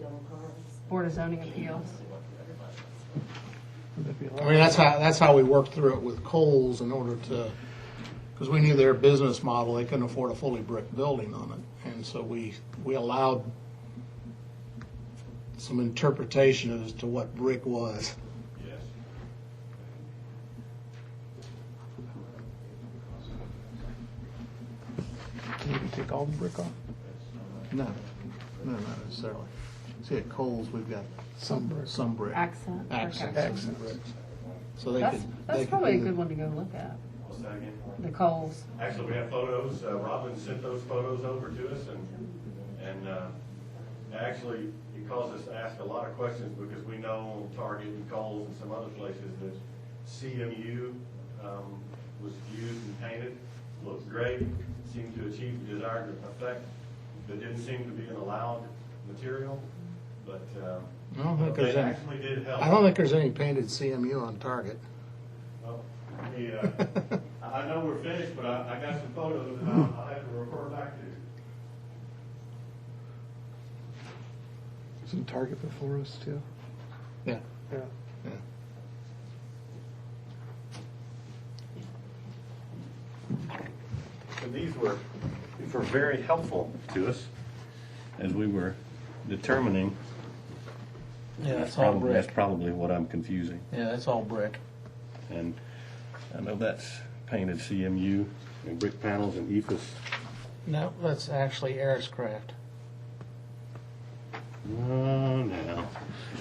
Board of Zoning Appeals. I mean, that's how we worked through it with Coles in order to, because we knew their business model, they couldn't afford a fully brick building on it. And so we allowed some interpretation as to what brick was. Yes. Can you take all the brick off? No, not necessarily. See, at Coles, we've got some brick. Accent. Accent Okay. bricks. So they That's, could. that's they could probably a do- good one to go look at, What's that again? the Coles. Actually, we have photos, Robin sent those photos over to us, and actually, it caused us to ask a lot of questions, because we know Target and Kohl's and some other places that CMU was used and painted, looked great, seemed to achieve the desired effect, but didn't seem to be an allowed material, but I don't think they there's any. actually did help. I don't think there's any painted CMU on Target. Well, I know we're finished, but I got some photos that I'll have to refer back to. Isn't Target before us too? Yeah. Yeah. Yeah. And these were very helpful to us as we were determining. Yeah, that's all brick. That's probably what I'm confusing. Yeah, that's all brick. And I know that's painted CMU and brick panels and EFS. No, that's actually Ariscraft. Oh, no.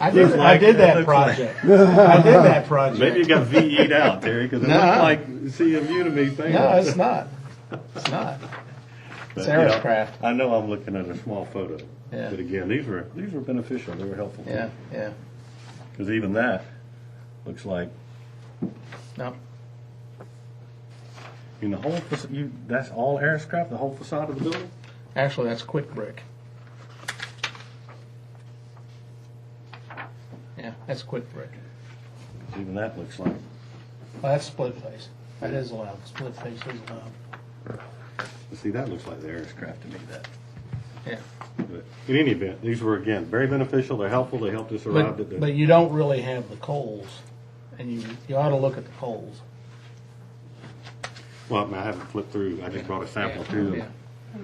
I did that project. I did that project. Maybe it got VE'd out, Terry, because it looked like CMU to me. No, it's not. It's not. It's Ariscraft. I know I'm looking at a small photo. Yeah. But again, these were beneficial. They were helpful. Yeah, yeah. Because even that looks like, No. the whole, that's all Ariscraft, the whole facade of the building? Actually, that's quick brick. Yeah, that's quick brick. Even that looks like. Well, that's split face. That is allowed. Split face is allowed. See, that looks like the Ariscraft to me, that. Yeah. But in any event, these were, again, very beneficial. They're helpful. They helped us arrive at the. But you don't really have the Coles, and you ought to look at the Coles. Well, I haven't flipped through. I just brought a sample through them. Yeah.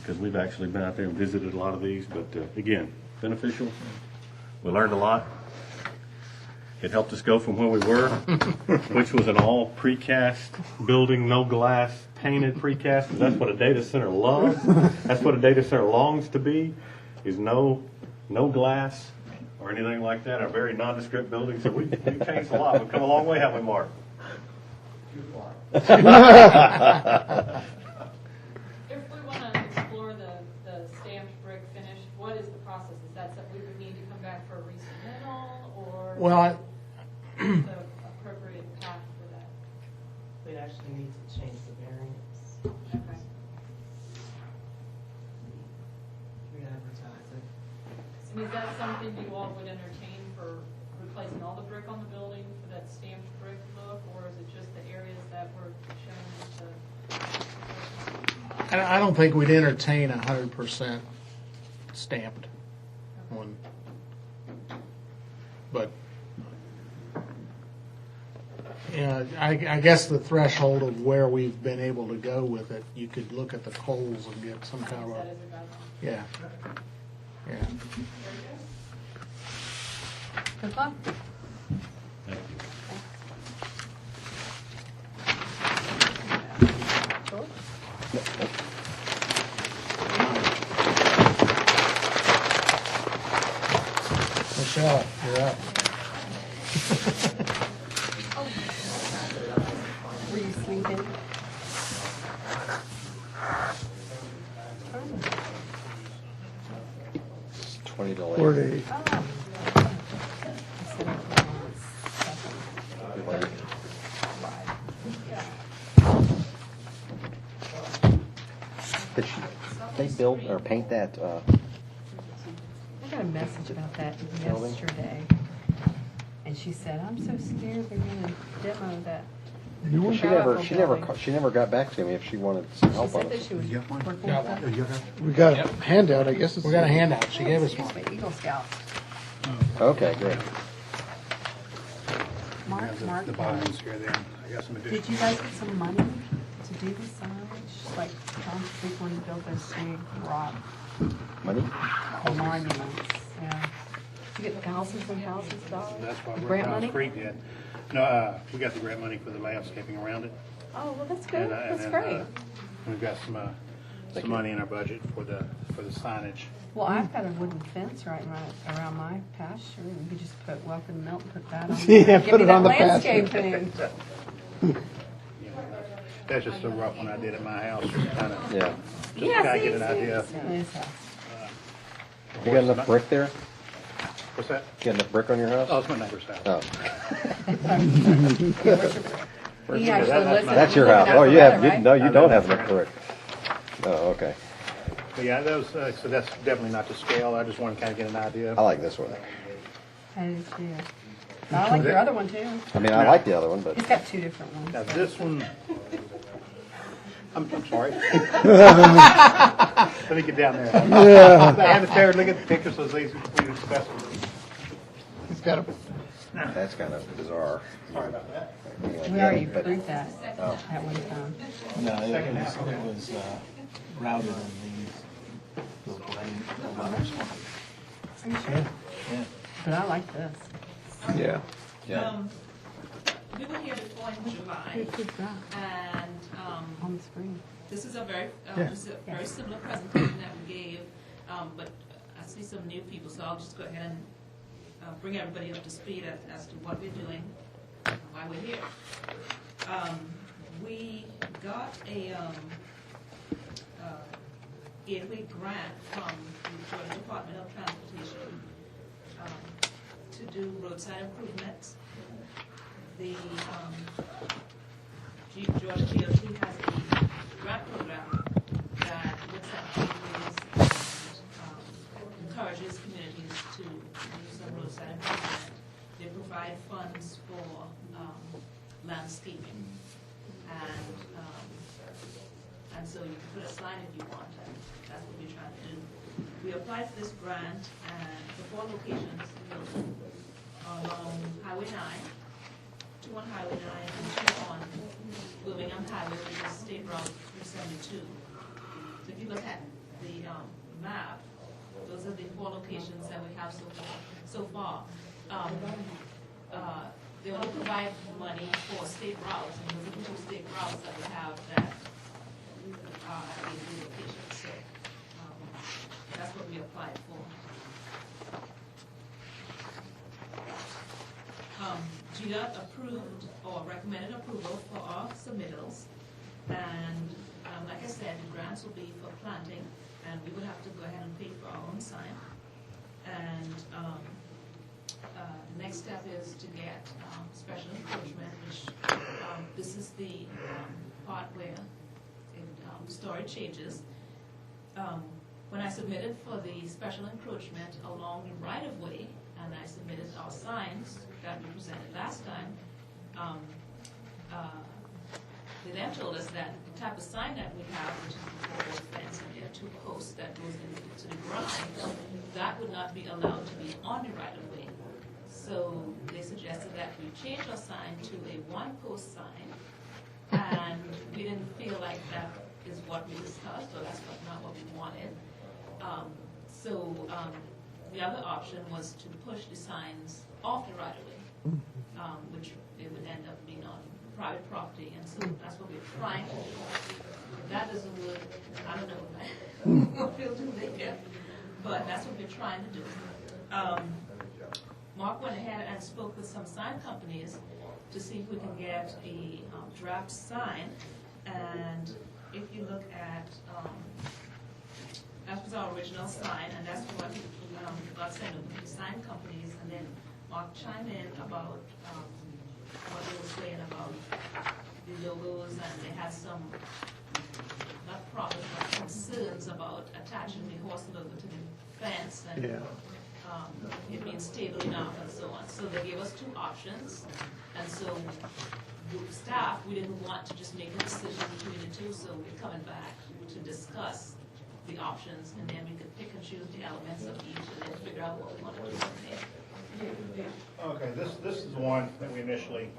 Because we've actually been out there and visited a lot of these. But again, beneficial. We learned a lot. It helped us go from where we were, which was an all precast building, no glass, painted precast. 'Cause that's what a data center loves. That's what a data center longs to be, is no glass or anything like that. A very nondescript building. So we've changed a lot. We've come a long way, haven't we, Mark? If we want to explore the stamped brick finish, what is the process? Is that something we would need to come back for a resubmittal, or Well, the appropriate path for that? We'd actually need to change the variance, Okay. re-advertise it. And is that something you all would entertain for replacing all the brick on the building for that stamped brick look, or is it just the areas that were shown as the? I don't think we'd entertain 100% stamped one. But, yeah, I guess the threshold of where we've been able to go with it, you could look at the Coles and get some kind of That a, is about yeah. Yeah. Good luck. Thank you. Michelle, you're up. Were you sleeping? It's 20 to 4 11. to 8. Did they build or paint that? I got a message about that Building? yesterday. And she said, I'm so scared they're gonna demo that. She never got back to me if she wanted some She help on said that it. she was working Got with that. We got a handout, I guess. We got a handout. She gave us one. Excuse me, Eagle Scouts. Okay, good. Mark, The bottoms here then. I got some did you guys get some money to do the signage? Like John frequently built those big rock Money? monuments, yeah. Did you get thousands and thousands of dollars? That's why we're Grant across money? the creek yet. No, we got the grant money for the landscaping around it. Oh, well, that's good, And that's then, great. We've got some money in our budget for the for the signage. Well, I've got a wooden fence right around my pasture, and you could just put welcome Milton, put that on there. Yeah, Give put me it that on the landscape pasture. thing. That's just a rough one I did at my house, just kind of, Yeah. just to kind of get an idea. You got enough brick there? What's that? You got enough brick on your house? Oh, it's my neighbor's house. Oh. He actually lives in That's your living house. out Oh, the you have, weather, right? no, you don't have enough brick. Oh, okay. But yeah, those, so that's definitely not to scale. I just want to kind of get an idea. I like this one. I do too. I like your other one too. I mean, I like the other one, but He's got two different ones. Now, this one, I'm sorry. Let me get down there. Yeah. I haven't stared, look at the pictures, so we discuss it. He's got a, that's kind of bizarre. Sorry about that. We already approved that Oh. at one time. No, it was routed in these letters. Are you sure? Yeah. But I like this. Yeah. We were here before in July, Good job. and On the screen. this is a very similar presentation that we gave, but I see some new people, so I'll just go ahead and bring everybody up to speed as to what we're doing, why we're here. We got a gateway grant from the Georgia Department of Transportation to do roadside improvements. The Georgia DOT has a grant program that looks at gateways and encourages communities to do some roadside improvement. They provide funds for landscaping, and so you can put a sign if you want, and that's what we're trying to do. We applied for this grant, and the 4 locations along Highway 9, 2 on Highway 9, and 2 on Birmingham Highway, which is State Route 372. So if you look at the map, those are the 4 locations that we have so far. They only provide money for state routes, and those are the 2 state routes that we have that are at these locations. So that's what we applied for. GDOT approved or recommended approval for our submittals, and like I said, the grants will be for planting, and we would have to go ahead and pay for our own sign. And the next step is to get special encroachment, which this is the part where story changes. When I submitted for the special encroachment along the right-of-way, and I submitted our signs that we presented last time, they then told us that the type of sign that we have, which is the 4-foot fence, and there are 2 posts that goes into the ground, that would not be allowed to be on the right-of-way. So they suggested that we change our sign to a 1-post sign, and we didn't feel like that is what we discussed, or that's not what we wanted. The other option was to push the signs off the right-of-way, which it would end up being on private property, and so that's what we're trying to do. If that doesn't work, I don't know, we'll feel too late yet, but that's what we're trying to do. Mark went ahead and spoke with some sign companies to see if we can get a draft sign, and if you look at, that was our original sign, and that's what got sent to the sign companies, and then Mark chimed in about what they were saying about the logos, and they had some, not problems, but concerns about attaching the horse logo to the fence, and it being stable enough, and so on. So they gave us 2 options, and so the staff, we didn't want to just make a decision between the 2, so we're coming back to discuss the options, and then we could pick and choose the elements of each, and then figure out what we want to do from there. Okay, this is the one that we initially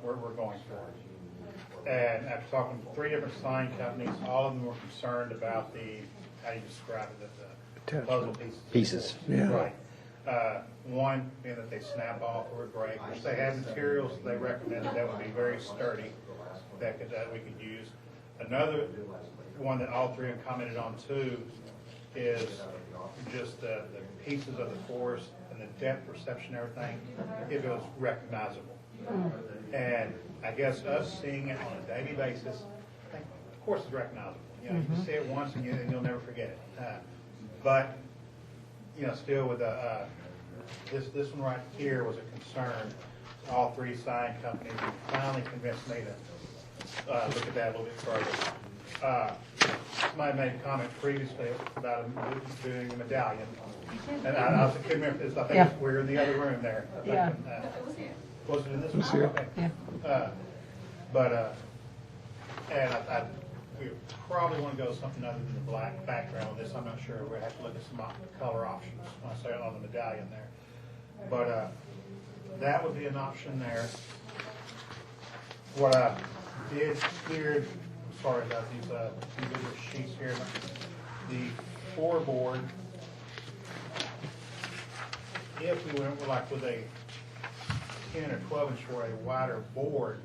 were going for. And after talking to 3 different sign companies, all of them were concerned about the, how you describe it, the puzzle pieces. Yeah. Right. One being that they snap off or break, which they had materials they recommended that would be very sturdy that we could use. Another one that all 3 have commented on too is just the pieces of the forest and the depth perception, everything, it was recognizable. And I guess us seeing it on a daily basis, of course it's recognizable. You know, you see it once and you'll never forget it. But, you know, still with this one right here was a concern. All three sign companies finally convinced me to look at that a little bit further. Somebody made a comment previously about doing a medallion. And I couldn't remember, I think we were in the other room there. Yeah. Was it in this one? here. Okay. Yeah. And we probably want to go something other than the black background on this. I'm not sure. We'll have to look at some color options, I say on the medallion there. But that would be an option there. What I did here, sorry about these individual sheets here, the floorboard, if we went with a 10 or 12 inch or a wider board,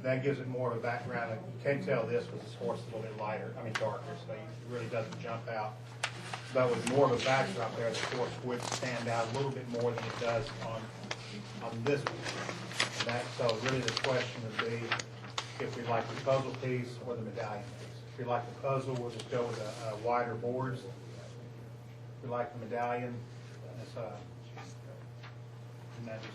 that gives it more of a background. You can't tell this because this horse is a little bit lighter, darker, so it really doesn't jump out. But with more of a backdrop there, the horse would stand out a little bit more than it does on this one. And so really the question would be if we like the puzzle piece or the medallion piece. If we like the puzzle, we'll just go with wider boards. If we like the medallion, and that's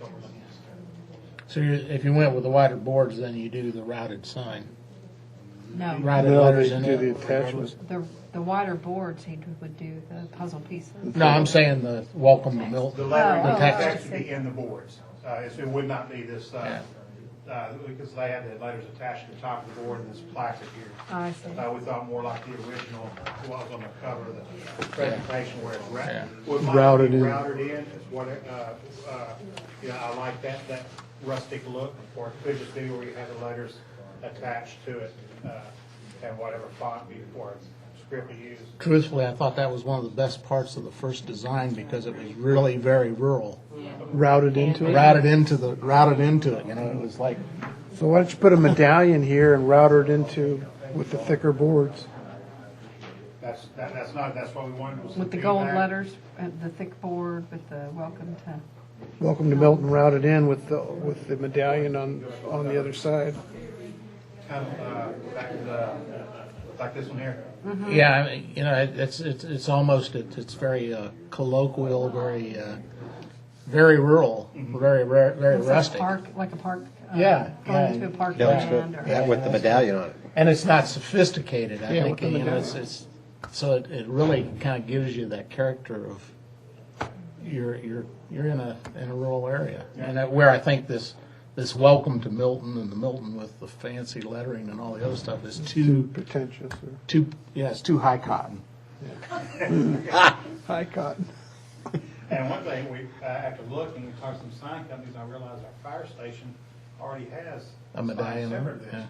what we're looking at. So if you went with the wider boards, then you do the routed sign. No. Routed letters they in do it. the attachment. The wider boards, he would do the puzzle pieces. No, I'm saying the welcome to The Milton. lettering The would text. actually be in the boards. It would not be this, because they had the letters attached to the top of the board and this plastic here. I see. We thought more like the original, what was on the cover of the presentation where it's Routed in. Routed in, is what, I like that rustic look, or it could just be where you have the letters attached to it, and whatever font or script you use. Truthfully, I thought that was one of the best parts of the first design because it was really very rural. Routed into it. Routed into it, it was like, So why don't you put a medallion here and route it into with the thicker boards? That's what we wanted was. With the gold letters, and the thick board, with the Welcome to Milton routed in with the medallion on the other side. Kind of back to like this one here. yeah, it's almost, it's very colloquial, very, very rural, very rustic. like a park. Yeah, Going yeah. to a park Yeah, land or. yeah, with the medallion on it. And it's not sophisticated, I Yeah, think, with the medallion. so it really kind of gives you that character of you're in a rural area. And where I think this welcome to Milton and the Milton with the fancy lettering and all the other stuff is Too pretentious. it's too high cotton. High cotton. And one thing, after looking and talking to some sign companies, I realized our fire station already has A medallion, signs similar to this. yeah.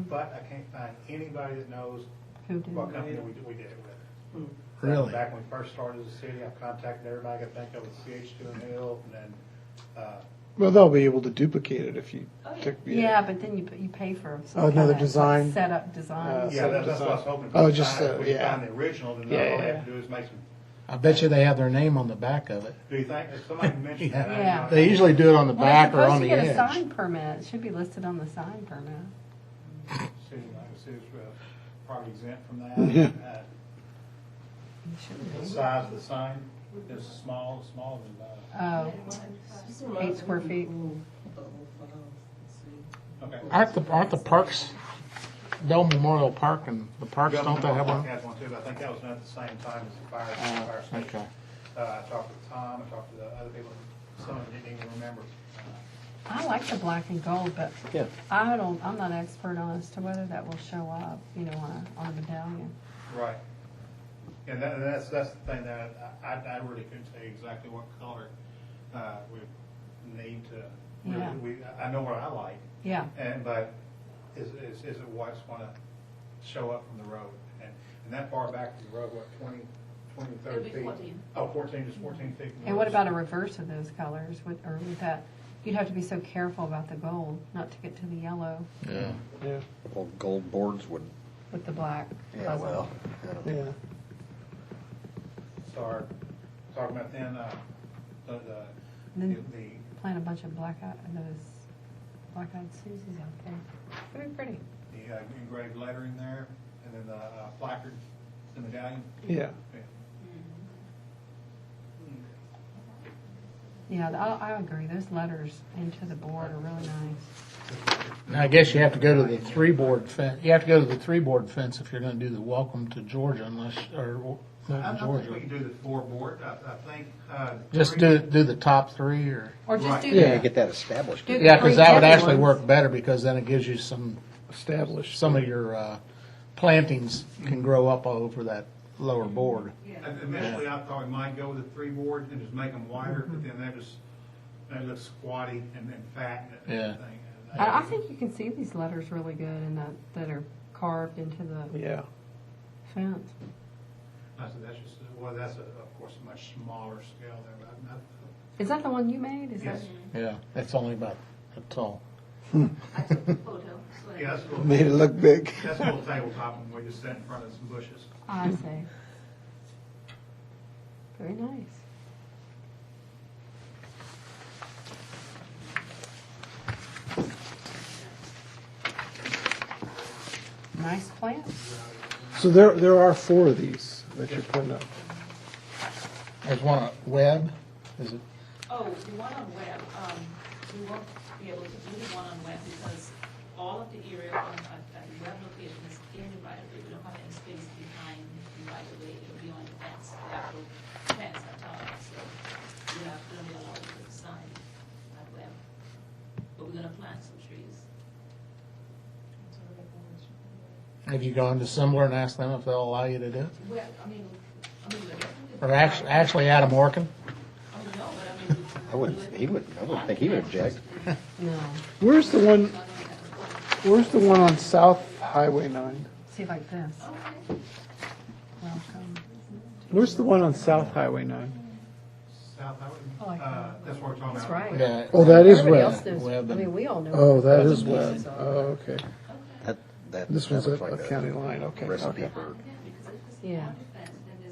But I can't find anybody that knows Who did what it? company we did it with. Really? Back when we first started as a city, I contacted everybody I could think of with CH2 and Hill, and then, Well, they'll be able to duplicate it if you took. Yeah, but then you pay for some Another kind of design? setup design. yeah, that's what I was hoping. Oh, to just, find. If we yeah. find the original, then Yeah, all I yeah. have to do is make some, I bet you they have their name on the back of it. do you think, if somebody mentioned that? I Yeah. know- They usually do it on the Well, back you're or on supposed the to get a edge. sign permit. It should be listed on the sign permit. City's probably exempt from that. Yeah. It should The be. size of the sign is smaller than, Oh, 8 square feet. okay. Aren't the parks, Bell Memorial Park and the parks, don't they have one? Has one too, but I think that was done at the same time as the fire station. Okay. I talked with Tom, I talked to the other people, some of them didn't even remember. I like the black and gold, but Yeah. I'm not an expert on as to whether that will show up, on a medallion. Right. And that's the thing that I really couldn't tell you exactly what color we need to, Yeah. I know what I like. Yeah. But is it what's gonna show up from the road? And that far back from the road, what, 20, 30 It'd be feet? 14. Oh, 14, just 14 feet. from And the what road. about a reverse of those colors? Or with that, you'd have to be so careful about the gold, not to get to the yellow Yeah. Yeah. Well, gold boards would, with the black. yeah, puzzle. well, Yeah. start talking about then, And then plant a bunch of black-eyed Susies out there. Very pretty. the engraved lettering there, and then the placard, the medallion. Yeah. Yeah, I agree. Those letters into the board are really nice. Now, I guess you have to go to the three-board fence, you have to go to the three-board fence if you're gonna do the welcome to Georgia unless, or I Milton, think we Georgia. can do the four board, I think. Just three- do the top three, or? Or just Right. do Yeah. Get that established. Do the Yeah, because that would three actually ones. work better, because then it gives you some, Established. some of your plantings can grow up over that lower board. Initially, I thought we might go with the three board and just make them wider, but then they look squatty and fat and Yeah. everything. I think you can see these letters really good and that are carved into the Yeah. fence. I said, that's just, well, that's of course a much smaller scale there, but not. Is that the one you made? Is Yes. Yeah, it's only about that tall. I took the photo. So Yeah, that's a little. Made it look big. That's a little tabletop and we just sat in front of some bushes. I see. Very nice. Nice plant. So there are four of these that you're putting up. There's one on web, is it? Oh, the one on web, we won't be able to do the one on web because all of the area on at the web location is in the right of way. We don't have any space behind the right of way. It'll be on the fence, the actual fence on top. So we're not going to be allowed to put a sign at web. But we're going to plant some trees. Have you gone to Similar and asked them if they'll allow you to do it? Well, I mean, we're definitely. Or actually Adam Orkin? Oh, no, but I mean. I wouldn't think he would object. No. Where's the one on South Highway 9? See like this. Welcome. Where's the one on South Highway 9? South Highway, I like that. that's what we're talking That's about. right. Yeah. Oh, that is Everybody web. else knows. Web I and- mean, we all know. Oh, that Other is web. pieces. Oh, okay. This one's looks a like county line, okay. Recipe Okay. for, Yeah.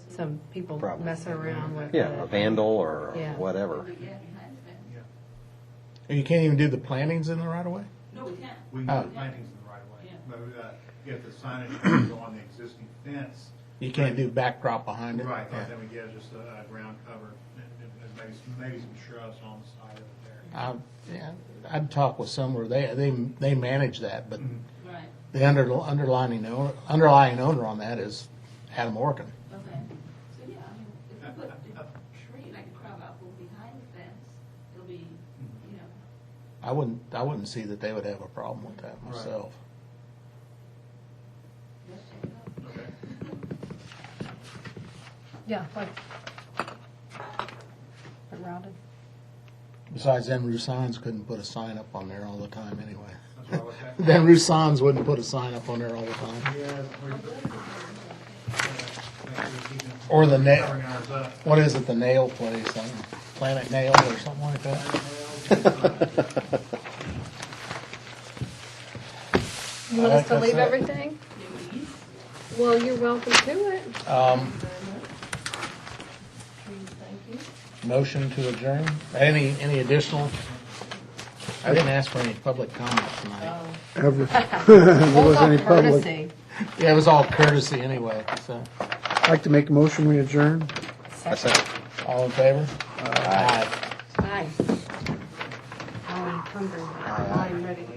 Some people messing around with yeah, it. a vandal or Yeah. whatever. And you can't even do the plantings in the right of way? No, we can't. We can Oh. do plantings in the right of way. Yeah. But if the signage can go on the existing fence. You can't do backdrop behind it? Right, Yeah. then we get just a ground cover and maybe some shrubs on the side of it there. Yeah, I'd talk with Similar, they manage that, but Right. the underlying owner on that is Adam Orkin. Okay. So, yeah, I mean, if we put a tree, like a crab apple behind the fence, it'll be, you know, I wouldn't see that they would have a problem with that myself. let's check it out. Okay. Yeah, like routed. Besides, then Roussan's couldn't put a sign up on there all the time anyway. That's what I was saying. Then Roussan's wouldn't put a sign up on there all the time. Yeah, Or the covering nail, ours up. what is it, the nail place, Planet Nail or something like that? You want us to That's leave it. everything? Well, you're welcome to it. Motion to adjourn? Any additional? I didn't ask for any public comments tonight. Ever. There was any public. Courtesy. Yeah, it was all courtesy anyway, so. I'd like to make a motion, we adjourn. That's it. All in favor? Aye. Nice. I'm hungry. I'm ready to go.